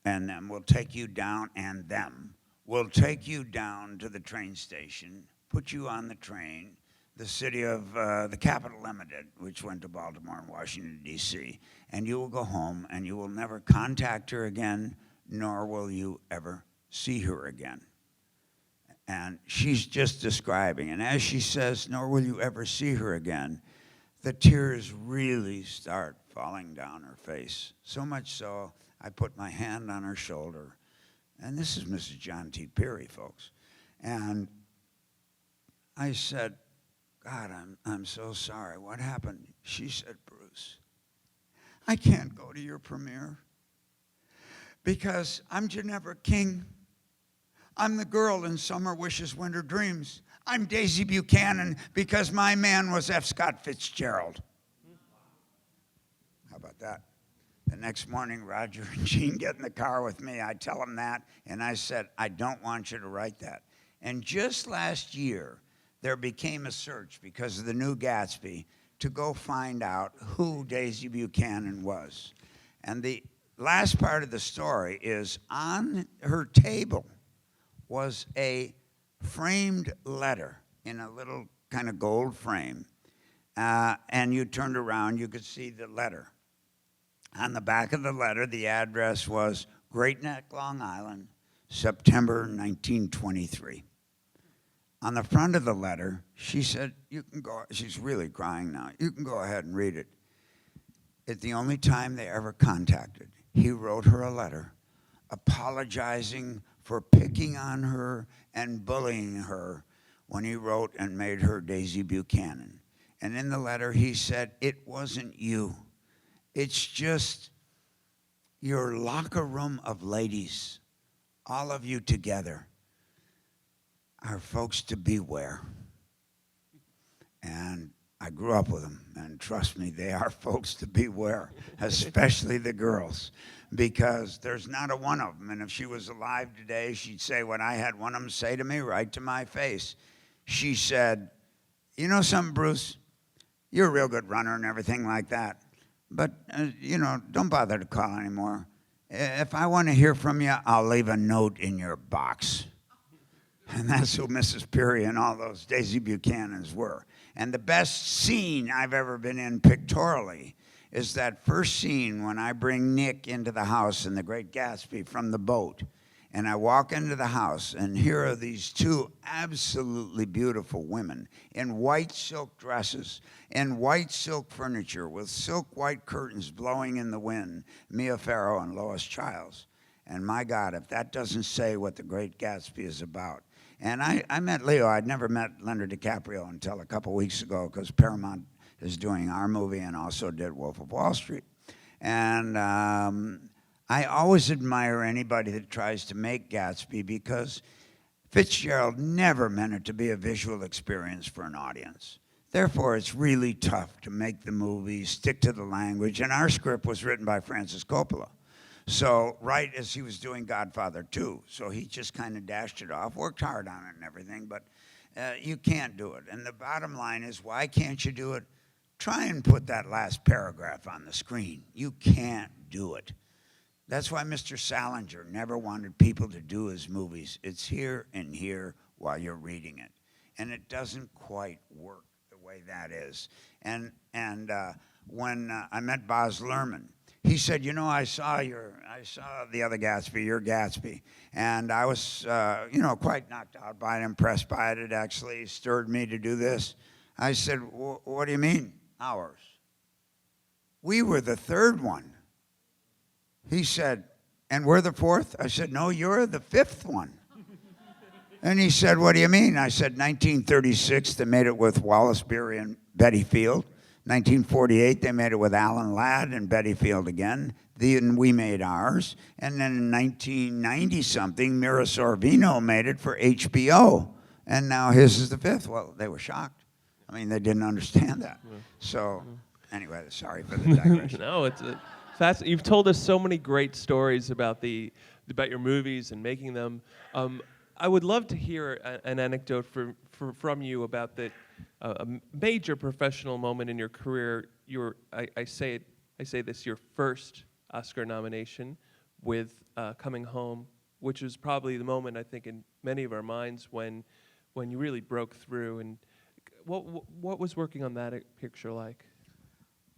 and them will take you down, and them will take you down to the train station, put you on the train, the city of the Capital Limited, which went to Baltimore and Washington, D.C., and you will go home, and you will never contact her again, nor will you ever see her again." And she's just describing, and as she says, "Nor will you ever see her again," the tears really start falling down her face. So much so, I put my hand on her shoulder, and this is Mrs. John T. Peary, folks, and I said, "God, I'm so sorry. What happened?" She said, "Bruce, I can't go to your premiere because I'm Ginevra King. I'm the girl in Summer Wishes, Winter Dreams. I'm Daisy Buchanan because my man was F. Scott Fitzgerald." How about that? The next morning, Roger and Gene get in the car with me. I tell them that, and I said, "I don't want you to write that." And just last year, there became a search because of the new Gatsby to go find out who Daisy Buchanan was. And the last part of the story is on her table was a framed letter in a little kind of gold frame. And you turned around, you could see the letter. On the back of the letter, the address was Great Neck, Long Island, September 1923. On the front of the letter, she said, "You can go," she's really crying now, "You can go ahead and read it." At the only time they ever contacted, he wrote her a letter apologizing for picking on her and bullying her when he wrote and made her Daisy Buchanan. And in the letter he said, "It wasn't you. It's just your locker room of ladies, all of you together, are folks to beware." And I grew up with them, and trust me, they are folks to beware, especially the girls, because there's not a one of them. And if she was alive today, she'd say what I had one of them say to me right to my face. She said, "You know something, Bruce? You're a real good runner and everything like that, but, don't bother to call anymore. If I want to hear from you, I'll leave a note in your box." And that's who Mrs. Peary and all those Daisy Buchanans were. And the best scene I've ever been in pictorially is that first scene when I bring Nick into the house in The Great Gatsby from the boat. And I walk into the house, and here are these two absolutely beautiful women in white silk dresses and white silk furniture with silk white curtains blowing in the wind, Mia Farrow and Lois Childs. And my God, if that doesn't say what The Great Gatsby is about. And I met Leo. I'd never met Leonardo DiCaprio until a couple weeks ago, because Paramount is doing our movie and also did Wolf of Wall Street. And I always admire anybody that tries to make Gatsby, because Fitzgerald never meant it to be a visual experience for an audience. Therefore, it's really tough to make the movie, stick to the language. And our script was written by Francis Coppola. So right as he was doing Godfather 2, so he just kind of dashed it off, worked hard on it and everything, but you can't do it. And the bottom line is, why can't you do it? Try and put that last paragraph on the screen. You can't do it. That's why Mr. Salinger never wanted people to do his movies. It's here and here while you're reading it. And it doesn't quite work the way that is. And when I met Baz Luhrmann, he said, I saw the other Gatsby, your Gatsby, and I was, quite knocked out by it, impressed by it. It actually stirred me to do this. I said, what do you mean, ours? We were the third one. He said, and we're the fourth? I said, no, you're the fifth one. And he said, what do you mean? I said, 1936, they made it with Wallace Beery and Betty Field. 1948, they made it with Alan Ladd and Betty Field again. Then we made ours. And then in 1990-something, Mira Sorvino made it for HBO. And now his is the fifth. Well, they were shocked. I mean, they didn't understand that. So, anyway, sorry for the digression. No, it's fascinating. You've told us so many great stories about your movies and making them. I would love to hear an anecdote from you about a major professional moment in your career. I say this, your first Oscar nomination with Coming Home, which was probably the moment, I think, in many of our minds when you really broke through. And what was working on that picture like?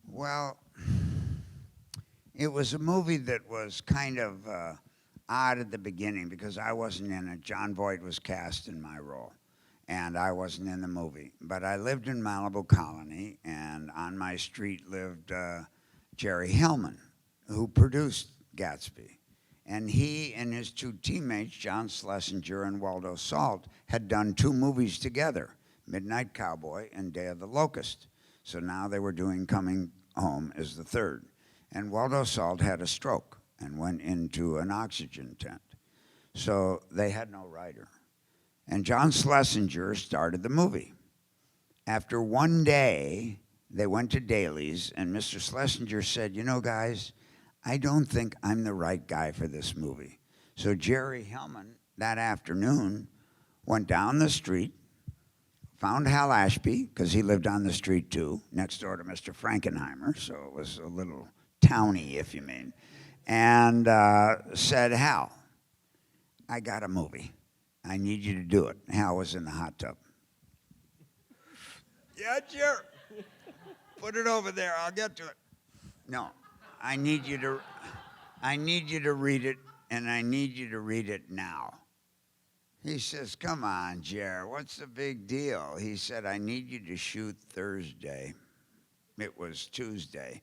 Well, it was a movie that was kind of odd at the beginning, because I wasn't in it. John Voight was cast in my role, and I wasn't in the movie. But I lived in Malibu Colony, and on my street lived Jerry Hellman, who produced Gatsby. And he and his two teammates, John Schlesinger and Waldo Salt, had done two movies together, Midnight Cowboy and Day of the Locust. So now they were doing Coming Home as the third. And Waldo Salt had a stroke and went into an oxygen tent. So they had no writer. And John Schlesinger started the movie. After one day, they went to Daly's, and Mr. Schlesinger said, guys, I don't think I'm the right guy for this movie. So Jerry Hellman, that afternoon, went down the street, found Hal Ashby, because he lived on the street too, next door to Mr. Frankenheimer, so it was a little towny, if you mean, and said, Hal, I got a movie. I need you to do it. Hal was in the hot tub. Yeah, Jerry. Put it over there. I'll get to it. No, I need you to read it, and I need you to read it now. He says, come on, Jer, what's the big deal? He said, I need you to shoot Thursday. It was Tuesday.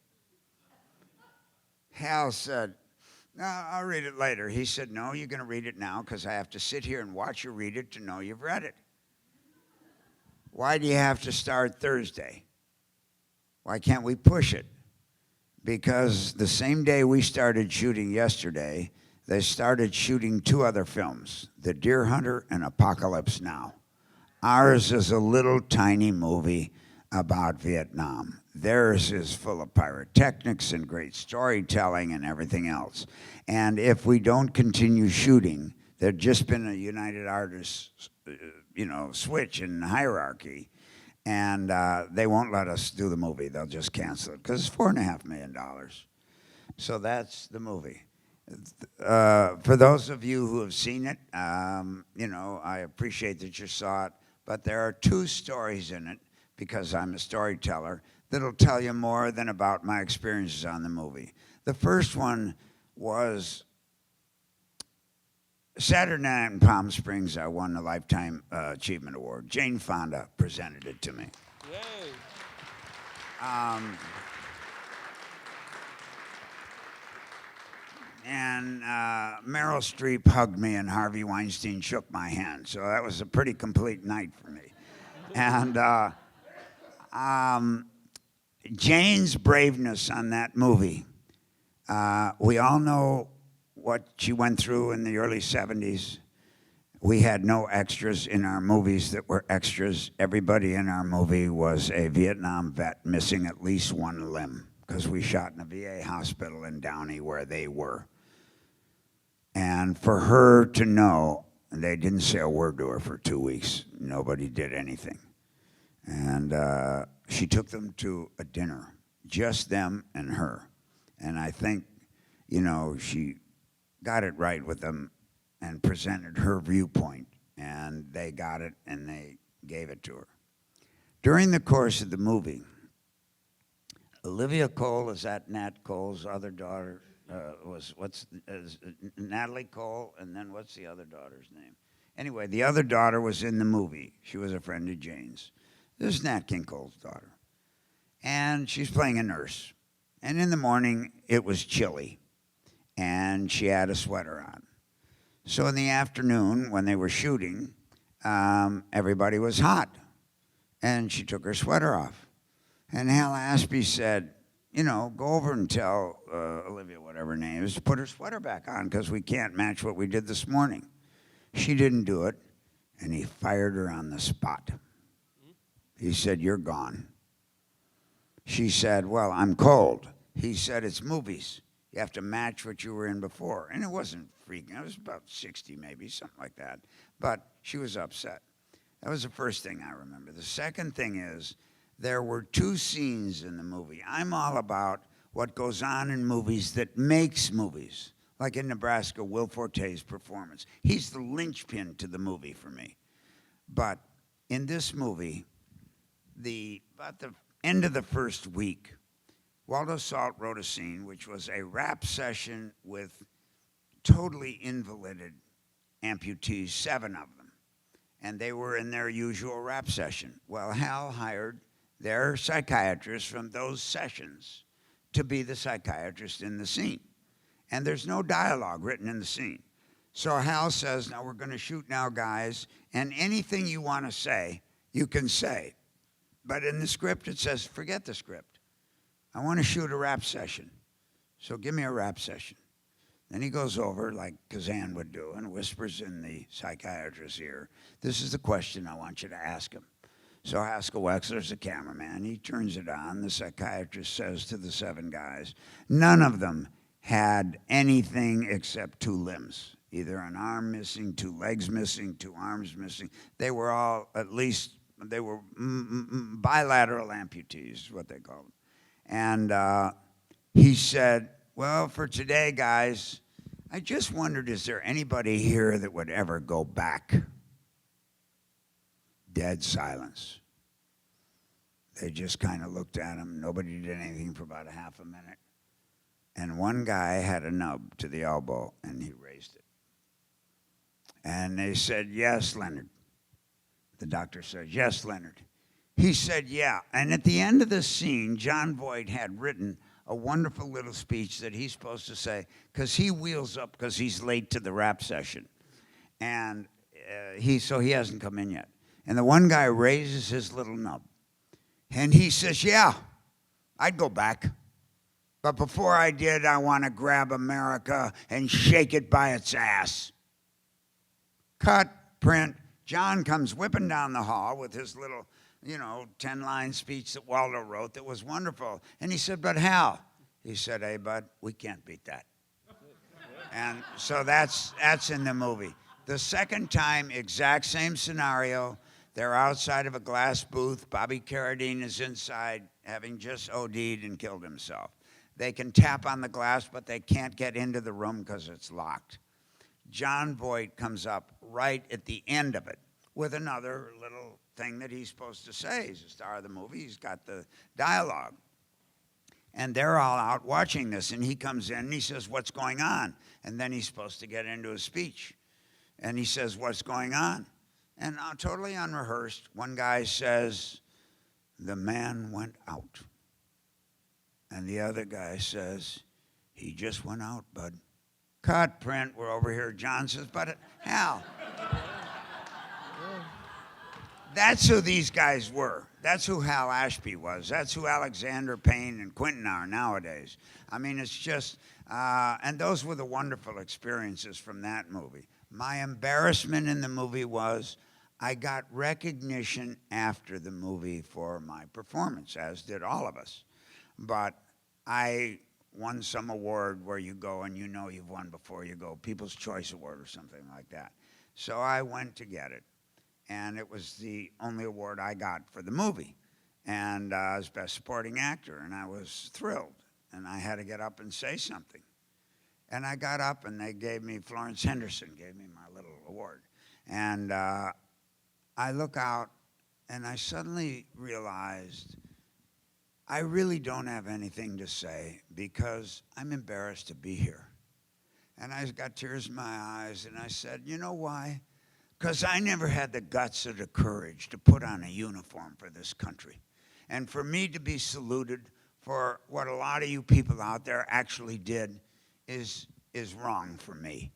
Hal said, no, I'll read it later. He said, no, you're going to read it now, because I have to sit here and watch you read it to know you've read it. why do you have to start Thursday? Why can't we push it? Because the same day we started shooting yesterday, they started shooting 2 other films, The Deer Hunter and Apocalypse Now. Ours is a little tiny movie about Vietnam. Theirs is full of pyrotechnics and great storytelling and everything else. And if we don't continue shooting, there'd just been a United Artists, switch in hierarchy, and they won't let us do the movie. They'll just cancel it because it's $4.5 million. So that's the movie. For those of you who have seen it, I appreciate that you saw it, but there are 2 stories in it, because I'm a storyteller, that'll tell you more than about my experiences on the movie. The first one was Saturday night in Palm Springs. I won the Lifetime Achievement Award. Jane Fonda presented it to me. Yay. And Meryl Streep hugged me, and Harvey Weinstein shook my hand. So that was a pretty complete night for me. And Jane's braveness on that movie, we all know what she went through in the early 70s. We had no extras in our movies that were extras. Everybody in our movie was a Vietnam vet missing at least 1 limb, because we shot in a VA hospital in Downey where they were. And for her to know, they didn't say a word to her for 2 weeks. Nobody did anything. And she took them to a dinner, just them and her. And I think, she got it right with them and presented her viewpoint. And they got it, and they gave it to her. During the course of the movie, Olivia Cole, is that Nat Cole's other daughter? Natalie Cole, and then what's the other daughter's name? Anyway, the other daughter was in the movie. She was a friend of Jane's. This is Nat King Cole's daughter. And she's playing a nurse. And in the morning, it was chilly, and she had a sweater on. So in the afternoon, when they were shooting, everybody was hot, and she took her sweater off. And Hal Ashby said, go over and tell Olivia, whatever her name is, to put her sweater back on, because we can't match what we did this morning. She didn't do it, and he fired her on the spot. He said, you're gone. She said, well, I'm cold. He said, it's movies. You have to match what you were in before. And it wasn't freaking. It was about 60 maybe, something like that. But she was upset. That was the first thing I remember. The second thing is, there were 2 scenes in the movie. I'm all about what goes on in movies that makes movies. Like in Nebraska, Will Forte's performance. He's the linchpin to the movie for me. But in this movie, about the end of the first week, Waldo Salt wrote a scene which was a rap session with totally invalided amputees, 7 of them. And they were in their usual rap session. Well, Hal hired their psychiatrist from those sessions to be the psychiatrist in the scene. And there's no dialogue written in the scene. So Hal says, now we're going to shoot now, guys, and anything you want to say, you can say. But in the script, it says, forget the script. I want to shoot a rap session. So give me a rap session. Then he goes over, like Kazan would do, and whispers in the psychiatrist's ear, this is the question I want you to ask him. So Haskell Wexler's the cameraman. He turns it on. The psychiatrist says to the 7 guys, none of them had anything except 2 limbs, either an arm missing, 2 legs missing, 2 arms missing. They were all, at least, they were bilateral amputees, is what they called them. And he said, well, for today, guys, I just wondered, is there anybody here that would ever go back? Dead silence. They just kind of looked at him. Nobody did anything for about a half a minute. And one guy had a nub to the elbow, and he raised it. And they said, yes, Leonard. The doctor said, yes, Leonard. He said, yeah. And at the end of the scene, John Voight had written a wonderful little speech that he's supposed to say, because he wheels up because he's late to the rap session. And so he hasn't come in yet. And the one guy raises his little nub. And he says, yeah, I'd go back. But before I did, I want to grab America and shake it by its ass. Cut, print. John comes whipping down the hall with his little, 10-line speech that Waldo wrote that was wonderful. And he said, but Hal, he said, hey, bud, we can't beat that. And so that's in the movie. The second time, exact same scenario. They're outside of a glass booth. Bobby Carradine is inside, having just OD'd and killed himself. They can tap on the glass, but they can't get into the room because it's locked. John Voight comes up right at the end of it with another little thing that he's supposed to say. He's the star of the movie. He's got the dialogue. And they're all out watching this, and he comes in and he says, what's going on? And then he's supposed to get into his speech. And he says, what's going on? And totally unrehearsed, one guy says, the man went out. And the other guy says, he just went out, bud. Cut, print, we're over here. John says, but Hal. That's who these guys were. That's who Hal Ashby was. That's who Alexander Payne and Quentin are nowadays. I mean, it's just, and those were the wonderful experiences from that movie. My embarrassment in the movie was I got recognition after the movie for my performance, as did all of us. But I won some award where you go and you know you've won before you go, People's Choice Award or something like that. So I went to get it. And it was the only award I got for the movie. And I was Best Supporting Actor, and I was thrilled. And I had to get up and say something. And I got up, and they gave me, Florence Henderson gave me my little award. And I look out, and I suddenly realized I really don't have anything to say because I'm embarrassed to be here. And I got tears in my eyes, and I said, you know why? Because I never had the guts or the courage to put on a uniform for this country. And for me to be saluted for what a lot of you people out there actually did is wrong for me.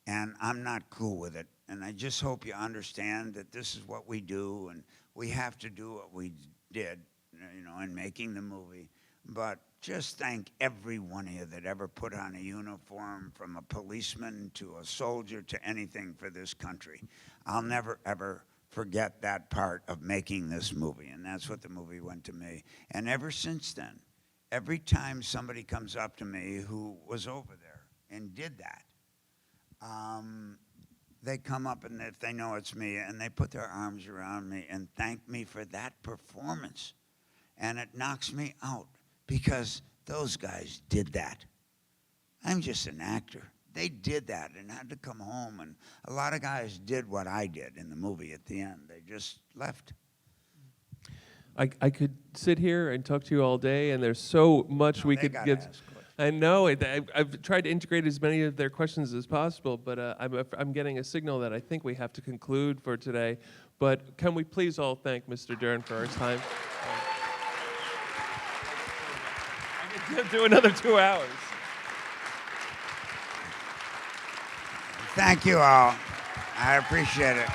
And I'm not cool with it. And I just hope you understand that this is what we do, and we have to do what we did, in making the movie. But just thank every one of you that ever put on a uniform, from a policeman to a soldier to anything for this country. I'll never, ever forget that part of making this movie, and that's what the movie went to me. And ever since then, every time somebody comes up to me who was over there and did that, they come up, and if they know it's me, and they put their arms around me and thank me for that performance. And it knocks me out. Because those guys did that. I'm just an actor. They did that and had to come home. And a lot of guys did what I did in the movie at the end. They just left. I could sit here and talk to you all day, and there's so much we could get. I know. I've tried to integrate as many of their questions as possible, but I'm getting a signal that I think we have to conclude for today. But can we please all thank Mr. Dern for his time? Do another 2 hours. Thank you all. I appreciate it.